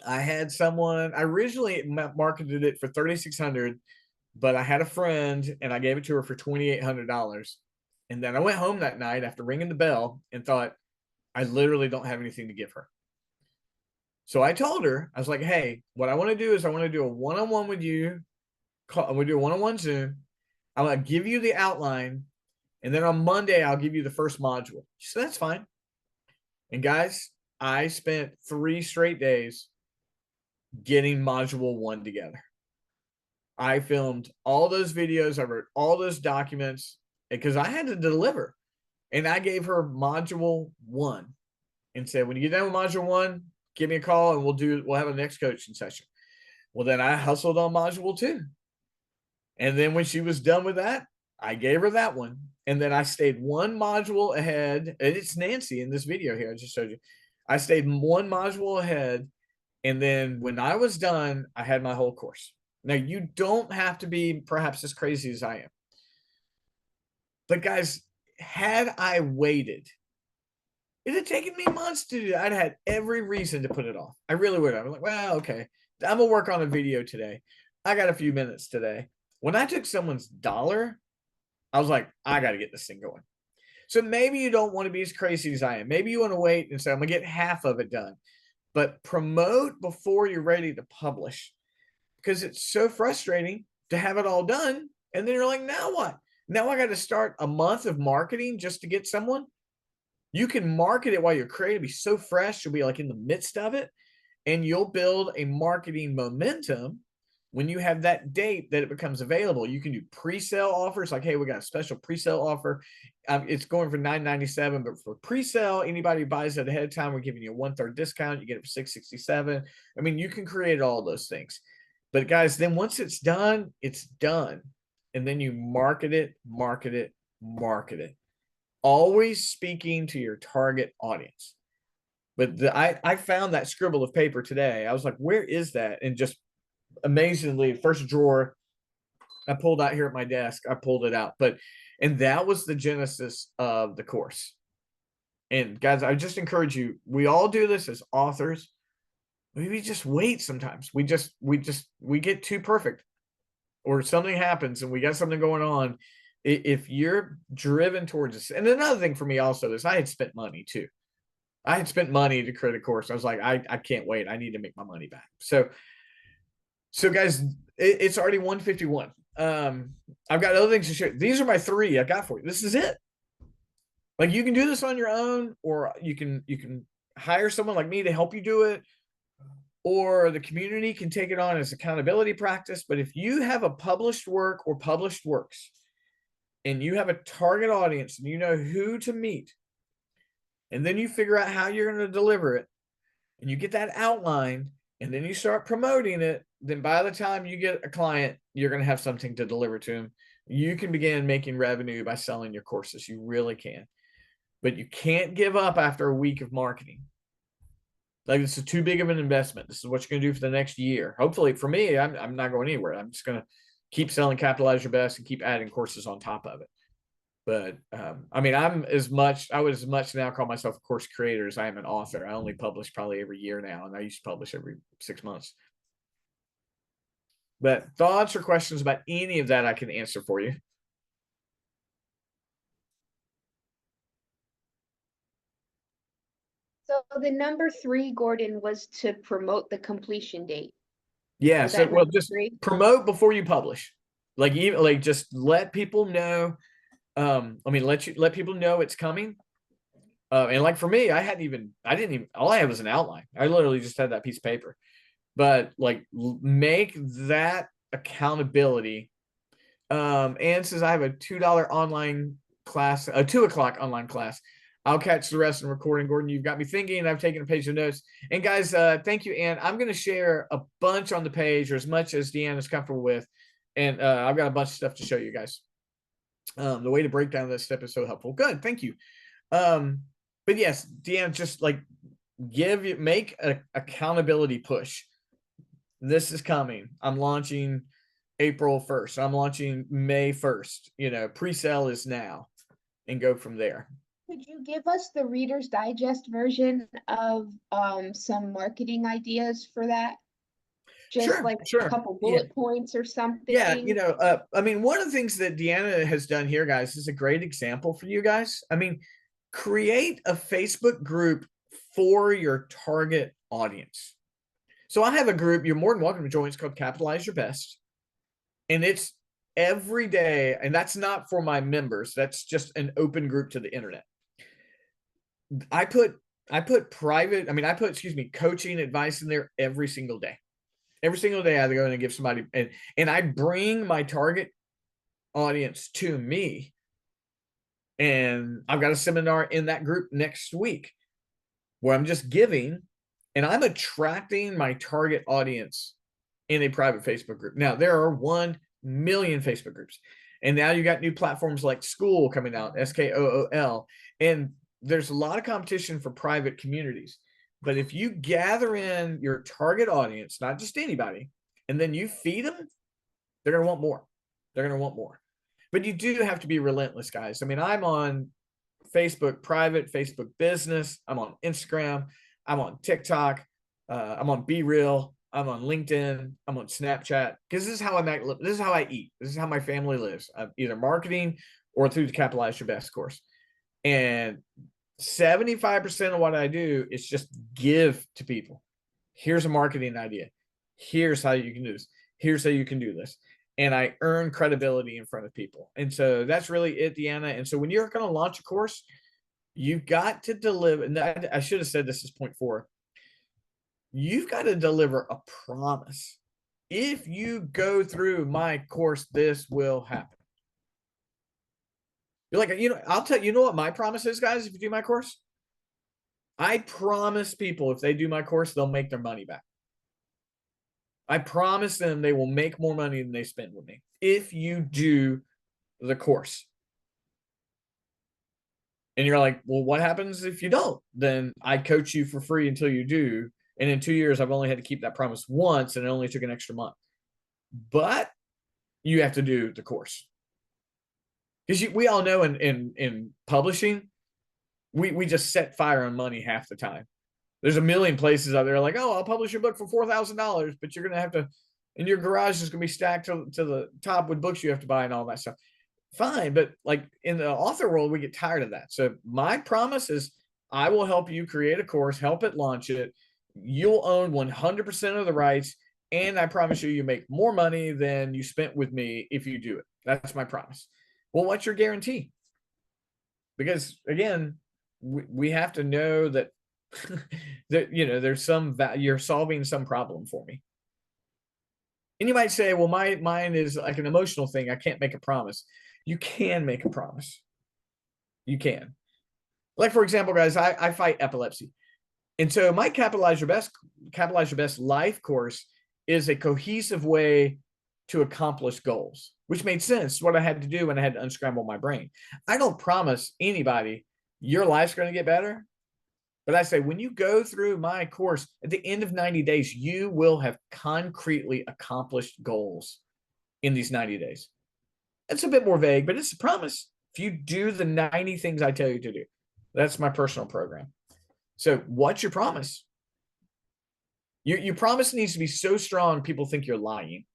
I had someone, I originally marketed it for $3,600, but I had a friend and I gave it to her for $2,800. And then I went home that night after ringing the bell and thought, I literally don't have anything to give her. So I told her, I was like, hey, what I want to do is I want to do a one-on-one with you. I'm going to do a one-on-one Zoom. I'm going to give you the outline. And then on Monday, I'll give you the first module. She said, that's fine. And guys, I spent 3 straight days getting module 1 together. I filmed all those videos. I wrote all those documents because I had to deliver. And I gave her module 1 and said, when you get done with module 1, give me a call and we'll have a next coaching session. Well, then I hustled on module 2. And then when she was done with that, I gave her that one. And then I stayed 1 module ahead. And it's Nancy in this video here. I just showed you. I stayed 1 module ahead. And then when I was done, I had my whole course. Now, you don't have to be perhaps as crazy as I am. But guys, had I waited It had taken me months to do that. I'd had every reason to put it off. I really would. I was like, well, okay, I'm gonna work on a video today. I got a few minutes today. When I took someone's dollar, I was like, I got to get this thing going. So maybe you don't want to be as crazy as I am. Maybe you want to wait and say, I'm gonna get half of it done. But promote before you're ready to publish, because it's so frustrating to have it all done. And then you're like, now what? Now I got to start a month of marketing just to get someone. You can market it while you're creating, be so fresh. You'll be like in the midst of it, and you'll build a marketing momentum. When you have that date that it becomes available, you can do pre-sale offers like, hey, we got a special pre-sale offer. It's going for $9.97, but for pre-sale, anybody who buys it ahead of time, we're giving you a 1/3 discount. You get it for $6.67. I mean, you can create all those things. But guys, then once it's done, it's done. And then you market it, market it, market it. Always speaking to your target audience. But I found that scribble of paper today. I was like, where is that? And just amazingly, first drawer I pulled out here at my desk, I pulled it out. And that was the genesis of the course. And guys, I just encourage you, we all do this as authors. We just wait sometimes. We get too perfect, or something happens and we got something going on. If you're driven towards this, and another thing for me also is I had spent money too. I had spent money to create a course. I was like, I can't wait. I need to make my money back. So guys, it's already 1:51. I've got other things to share. These are my 3 I got for you. This is it. Like, you can do this on your own, or you can hire someone like me to help you do it, or the community can take it on as accountability practice. But if you have a published work or published works, and you have a target audience and you know who to meet, and then you figure out how you're going to deliver it, and you get that outline, and then you start promoting it, then by the time you get a client, you're going to have something to deliver to them. You can begin making revenue by selling your courses. You really can. But you can't give up after a week of marketing. Like, this is too big of an investment. This is what you're going to do for the next year. Hopefully, for me, I'm not going anywhere. I'm just going to keep selling Capitalize Your Best and keep adding courses on top of it. But I mean, I would as much now call myself a course creator as I am an author. I only publish probably every year now, and I used to publish every 6 months. But thoughts or questions about any of that I can answer for you. So the number 3, Gordon, was to promote the completion date. Yeah. Was So, that well, number just 3? promote before you publish. Like, even like, just let people know. I mean, let people know it's coming. And like for me, I didn't even, all I had was an outline. I literally just had that piece of paper. But like, make that accountability. And says I have a $2 online class, a 2:00 online class. I'll catch the rest in recording. Gordon, you've got me thinking. I've taken a page of notes. And guys, thank you, Ann. I'm going to share a bunch on the page, or as much as Deanna is comfortable with. And I've got a bunch of stuff to show you guys. The way to break down this step is so helpful. Good, thank you. But yes, Deanna, just like make an accountability push. This is coming. I'm launching April 1st. I'm launching May 1st. Pre-sale is now, and go from there. Could you give us the Reader's Digest version of some marketing ideas for that? Just like a couple bullet points or something. Yeah, I mean, one of the things that Deanna has done here, guys, is a great example for you guys. I mean, create a Facebook group for your target audience. So I have a group you're more than welcome to join. It's called Capitalize Your Best. And it's every day. And that's not for my members. That's just an open group to the internet. I put coaching advice in there every single day. Every single day I go in and give somebody, and I bring my target audience to me. And I've got a seminar in that group next week where I'm just giving, and I'm attracting my target audience in a private Facebook group. Now, there are 1 million Facebook groups. And now you got new platforms like School coming out, SKOOL. And there's a lot of competition for private communities. But if you gather in your target audience, not just anybody, and then you feed them, they're going to want more. They're going to want more. But you do have to be relentless, guys. I mean, I'm on Facebook private, Facebook business. I'm on Instagram. I'm on TikTok. I'm on Be Real. I'm on LinkedIn. I'm on Snapchat, because this is how this is how I eat. This is how my family lives. I'm either marketing or through the Capitalize Your Best course. And 75% of what I do is just give to people. Here's a marketing idea. Here's how you can do this. Here's how you can do this. And I earn credibility in front of people. And so that's really it, Deanna. And so when you're going to launch a course, you've got to deliver. And I should have said this is point 4. You've got to deliver a promise. If you go through my course, this will happen. You're like, I'll tell you, what my promise is, guys, if you do my course? I promise people if they do my course, they'll make their money back. I promise them they will make more money than they spend with me if you do the course. And you're like, well, what happens if you don't? Then I coach you for free until you do. And in 2 years, I've only had to keep that promise once, and it only took an extra month. But you have to do the course. Because we all know in publishing, we just set fire on money half the time. There's a million places out there like, oh, I'll publish your book for $4,000, but you're going to have to, and your garage is going to be stacked to the top with books you have to buy and all that stuff. Fine, but like in the author world, we get tired of that. So my promise is I will help you create a course, help it launch it. You'll own 100% of the rights, and I promise you make more money than you spent with me if you do it. That's my promise. Well, what's your guarantee? Because again, we have to know that that there's some you're solving some problem for me. And you might say, well, mine is like an emotional thing. I can't make a promise. You can make a promise. You can. Like, for example, guys, I fight epilepsy. And so my Capitalize Your Best life course is a cohesive way to accomplish goals, which made sense. What I had to do when I had to unscramble my brain. I don't promise anybody your life's going to get better. But I say, when you go through my course, at the end of 90 days, you will have concretely accomplished goals in these 90 days. It's a bit more vague, but it's a promise. If you do the 90 things I tell you to do, that's my personal program. So what's your promise? Your promise needs to be so strong, people think you're lying.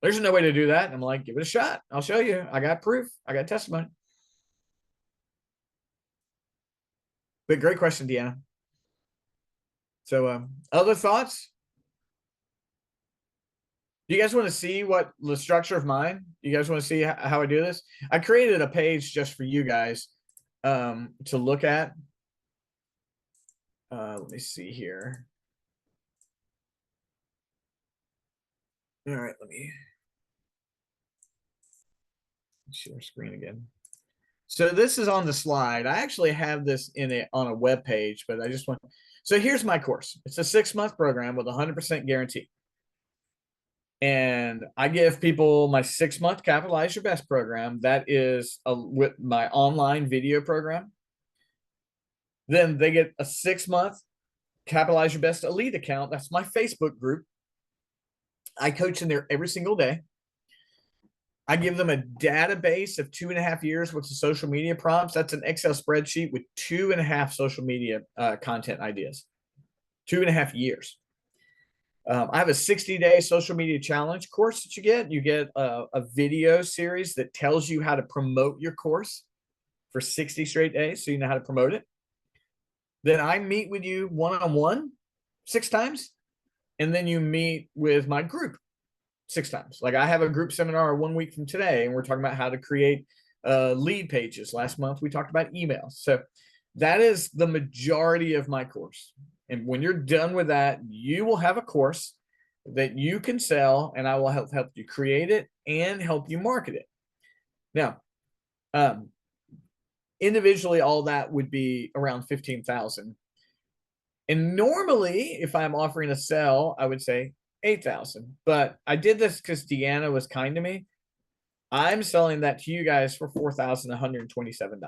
There's no way to do that. And I'm like, give it a shot. I'll show you. I got proof. I got testimony. But great question, Deanna. So other thoughts? Do you guys want to see what the structure of mine? You guys want to see how I do this? I created a page just for you guys to look at. Let me see here. All right, let me share screen again. So this is on the slide. I actually have this on a web page, but I just want. So here's my course. It's a 6-month program with 100% guarantee. And I give people my 6-month Capitalize Your Best program. That is with my online video program. Then they get a 6-month Capitalize Your Best Elite account. That's my Facebook group. I coach in there every single day. I give them a database of 2.5 years worth of social media prompts. That's an Excel spreadsheet with 2.5 social media content ideas. 2.5 years. I have a 60-day social media challenge course that you get. You get a video series that tells you how to promote your course for 60 straight days, so you know how to promote it. Then I meet with you one-on-one 6 times, and then you meet with my group 6 times. Like I have a group seminar 1 week from today, and we're talking about how to create lead pages. Last month, we talked about emails. So that is the majority of my course. And when you're done with that, you will have a course that you can sell, and I will help you create it and help you market it. Now, individually, all that would be around $15,000. And normally, if I'm offering a sell, I would say $8,000. But I did this because Deanna was kind to me. I'm selling that to you guys for $4,127.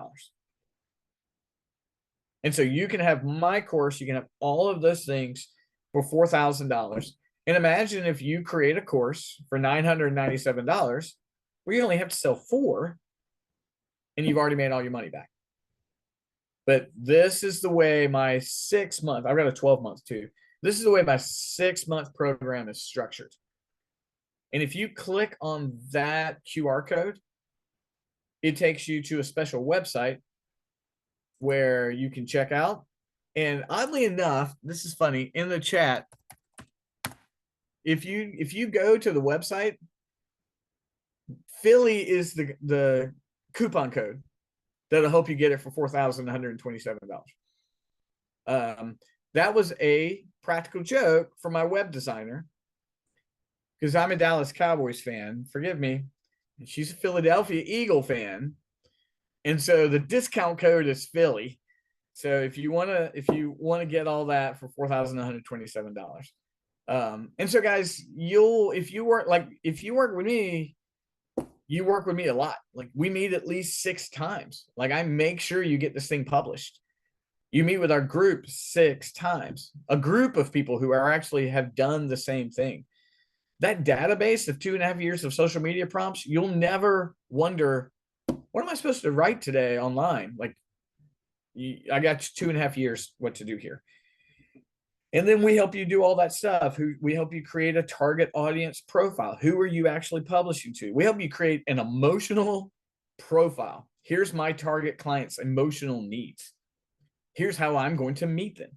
And so you can have my course, you can have all of those things for $4,000. And imagine if you create a course for $997, where you only have to sell 4, and you've already made all your money back. But this is the way my 6 month, I've got a 12 month too. This is the way my 6 month program is structured. And if you click on that QR code, it takes you to a special website where you can check out. And oddly enough, this is funny, in the chat, if you go to the website, Philly is the coupon code that'll help you get it for $4,127. That was a practical joke for my web designer, because I'm a Dallas Cowboys fan. Forgive me. And she's a Philadelphia Eagle fan. And so the discount code is Philly. So if you want to get all that for $4,127. And so guys, if you work with me, you work with me a lot. Like, we meet at least 6 times. Like, I make sure you get this thing published. You meet with our group 6 times, a group of people who are actually have done the same thing. That database of 2.5 years of social media prompts, you'll never wonder, what am I supposed to write today online? Like, I got 2.5 years what to do here. And then we help you do all that stuff. We help you create a target audience profile. Who are you actually publishing to? We help you create an emotional profile. Here's my target client's emotional needs. Here's how I'm going to meet them.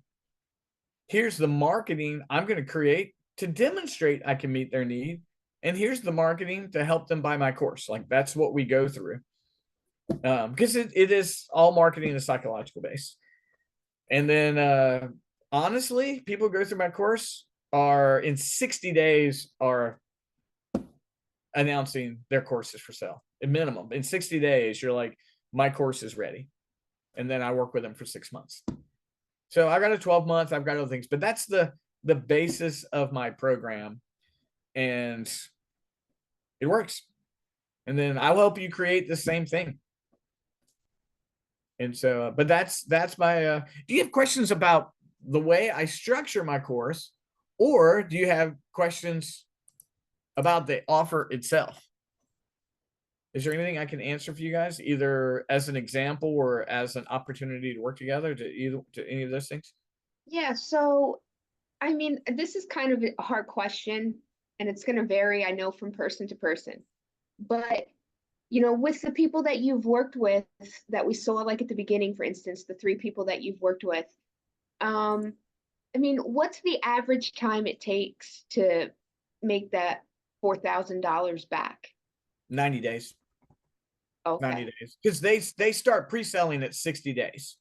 Here's the marketing I'm going to create to demonstrate I can meet their need. And here's the marketing to help them buy my course. Like, that's what we go through. Because it is all marketing is psychological based. And then honestly, people go through my course are in 60 days are announcing their courses for sale. At minimum, in 60 days, you're like, my course is ready. And then I work with them for 6 months. So I got a 12 month, I've got other things, but that's the basis of my program. And it works. And then I'll help you create the same thing. And so, but that's my, do you have questions about the way I structure my course, or do you have questions about the offer itself? Is there anything I can answer for you guys, either as an example or as an opportunity to work together, to any of those things? Yeah, so I mean, this is kind of a hard question, and it's going to vary, I know, from person to person. But, with the people that you've worked with that we saw, like at the beginning, for instance, the 3 people that you've worked with, I mean, what's the average time it takes to make that $4,000 back? 90 days. Okay. 90 days. Because they start pre-selling at 60 days.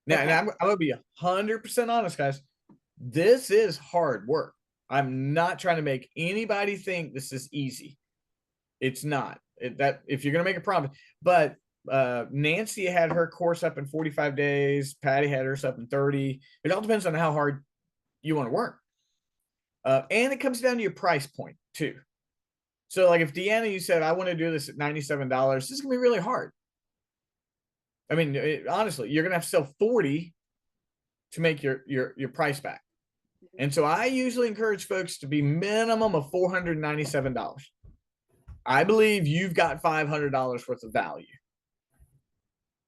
Now, Okay. and I'm going to be 100% honest, guys. This is hard work. I'm not trying to make anybody think this is easy. It's not. That if you're going to make a promise, but Nancy had her course up in 45 days. Patty had hers up in 30. It all depends on how hard you want to work. And it comes down to your price point too. So like if Deanna, you said, I want to do this at $97, this is going to be really hard. I mean, honestly, you're going to have to sell 40 to make your price back. And so I usually encourage folks to be minimum of $497. I believe you've got $500 worth of value.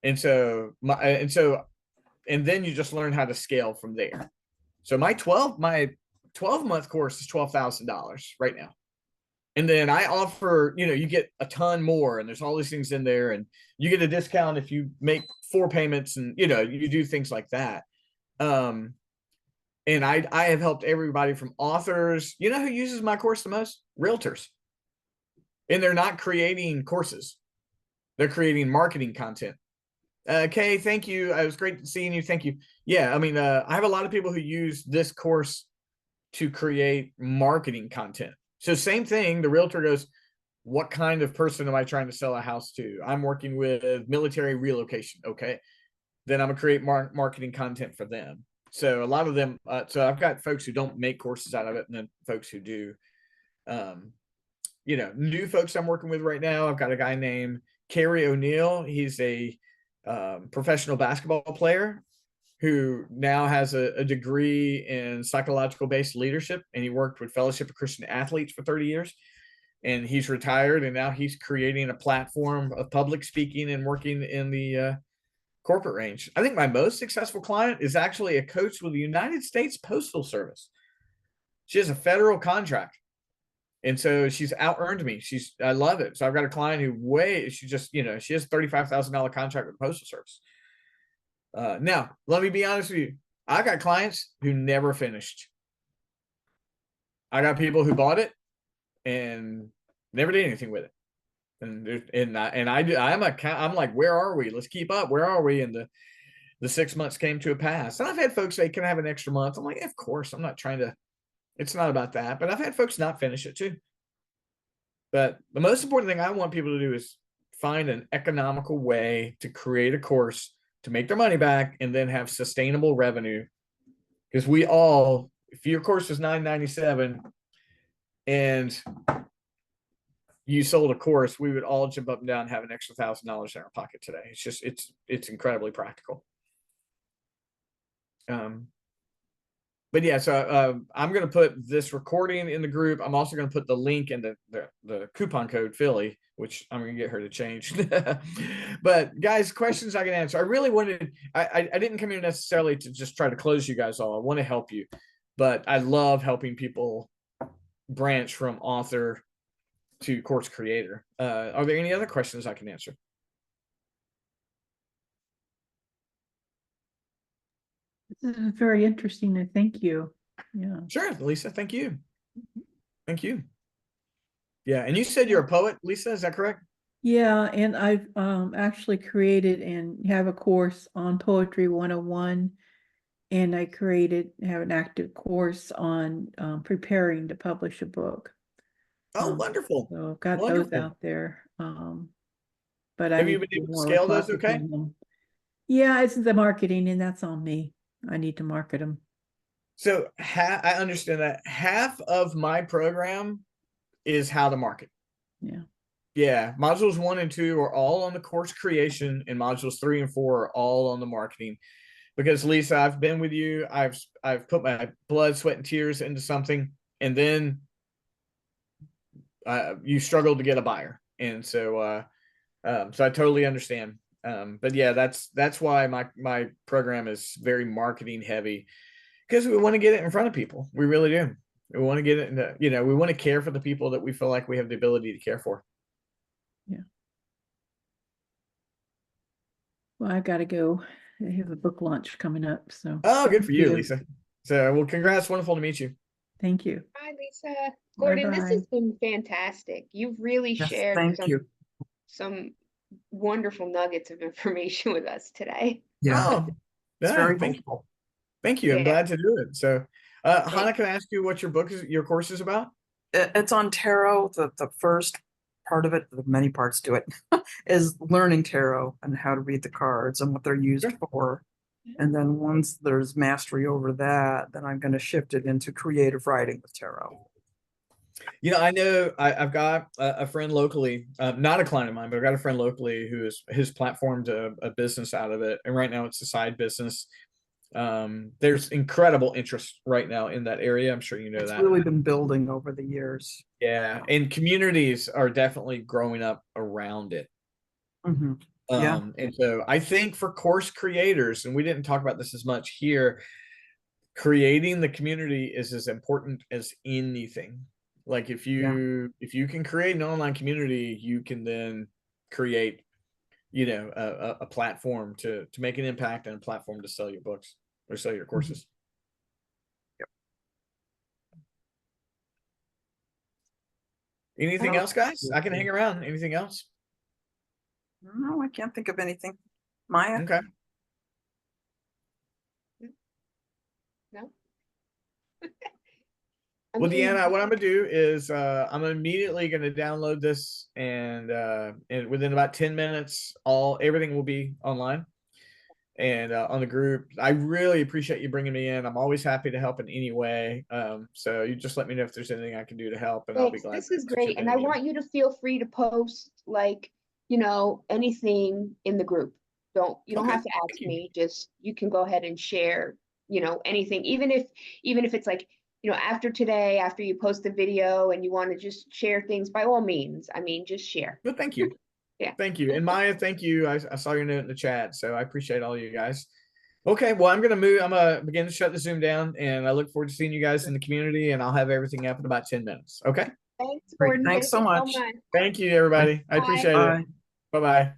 And so and then you just learn how to scale from there. So my 12-month course is $12,000 right now. And then I offer, you get a ton more, and there's all these things in there, and you get a discount if you make 4 payments, and you do things like that. And I have helped everybody from authors. You know who uses my course the most? Realtors. And they're not creating courses. They're creating marketing content. Kay, thank you. It was great seeing you. Thank you. Yeah, I mean, I have a lot of people who use this course to create marketing content. So same thing, the realtor goes, what kind of person am I trying to sell a house to? I'm working with military relocation. Okay. Then I'm gonna create marketing content for them. So a lot of them, so I've got folks who don't make courses out of it, and then folks who do. New folks I'm working with right now, I've got a guy named Kerry O'Neill. He's a professional basketball player who now has a degree in psychological based leadership, and he worked with Fellowship of Christian Athletes for 30 years, and he's retired, and now he's creating a platform of public speaking and working in the corporate range. I think my most successful client is actually a coach with the United States Postal Service. She has a federal contract. And so she's out earned me. I love it. So I've got a client who she just, she has a $35,000 contract with the Postal Service. Now, let me be honest with you. I got clients who never finished. I got people who bought it and never did anything with it. I'm like, where are we? Let's keep up. Where are we? And the 6 months came to a pass. And I've had folks say, can I have an extra month? I'm like, of course. I'm not trying to. It's not about that. But I've had folks not finish it too. But the most important thing I want people to do is find an economical way to create a course to make their money back and then have sustainable revenue. Because if your course was $9.97 and you sold a course, we would all jump up and down and have an extra $1,000 in our pocket today. It's just, it's incredibly practical. But yeah, so I'm going to put this recording in the group. I'm also going to put the link in the coupon code Philly, which I'm going to get her to change. But guys, questions I can answer. I really wanted, I didn't come here necessarily to just try to close you guys all. I want to help you, but I love helping people branch from author to course creator. Are there any other questions I can answer? This is very interesting. And thank you. Yeah. Sure, Lisa. Thank you. Thank you. Yeah. And you said you're a poet, Lisa, is that correct? Yeah. And I've actually created and have a course on Poetry 101. And I have an active course on preparing to publish a book. Oh, wonderful. So I've got Wonderful. those out there. But I Have need you been to do able to more scale those okay? marketing them. Yeah, it's the marketing, and that's on me. I need to market them. So I understand that half of my program is how to market. Yeah. Yeah. Modules 1 and 2 are all on the course creation, and modules 3 and 4 are all on the marketing. Because Lisa, I've been with you. I've put my blood, sweat, and tears into something, and then you struggled to get a buyer. And so so I totally understand. But yeah, that's why my program is very marketing heavy, because we want to get it in front of people. We really do. We want to get it into, we want to care for the people that we feel like we have the ability to care for. Yeah. Well, I got to go. I have a book launch coming up. So. Oh, good for you, Lisa. So, well, congrats. Wonderful to meet you. Thank you. Hi, Lisa. Gordon, Bye-bye. this has been fantastic. You've really shared some wonderful nuggets of information with us today. Yeah. Oh, it's very thank helpful. Thank you. I'm glad to do it. So, Hannah, can I ask you what your course is about? It's on tarot. The first part of it, the many parts to it, is learning tarot and how to read the cards and what they're used for. And then once there's mastery over that, then I'm going to shift it into creative writing with tarot. I know I've got a friend locally, not a client of mine, but I've got a friend locally who has platformed a business out of it. And right now it's a side business. There's incredible interest right now in that area. I'm sure you know that. It's really been building over the years. Yeah. And communities are definitely growing up around it. Mm-hmm. And so I think for course creators, and we didn't talk about this as much here, creating the community is as important as anything. Like if you can create an online community, you can then create, a platform to make an impact and a platform to sell your books or sell your courses. Yep. Anything else, guys? I can hang around. Anything else? No, I can't think of anything. Maya? Okay. No. Well, Deanna, what I'm gonna do is I'm immediately gonna download this, and within about 10 minutes, everything will be online and on the group. I really appreciate you bringing me in. I'm always happy to help in any way. So you just let me know if there's anything I can do to help, and I'll be glad. This is great, and I want you to feel free to post anything in the group. You don't have to ask me. Just you can go ahead and share. Anything, even if it's like. After today, after you post the video and you want to just share things, by all means, just share. Well, thank you. Thank you. And Maya, thank you. I saw your note in the chat, so I appreciate all you guys. Okay, well, I'm gonna begin to shut the Zoom down, and I look forward to seeing you guys in the community, and I'll have everything up in about 10 minutes. Okay. Thanks, Great. Gordon. Thanks so Thank you much. much. Thank you, everybody. I appreciate it. Bye. Bye-bye.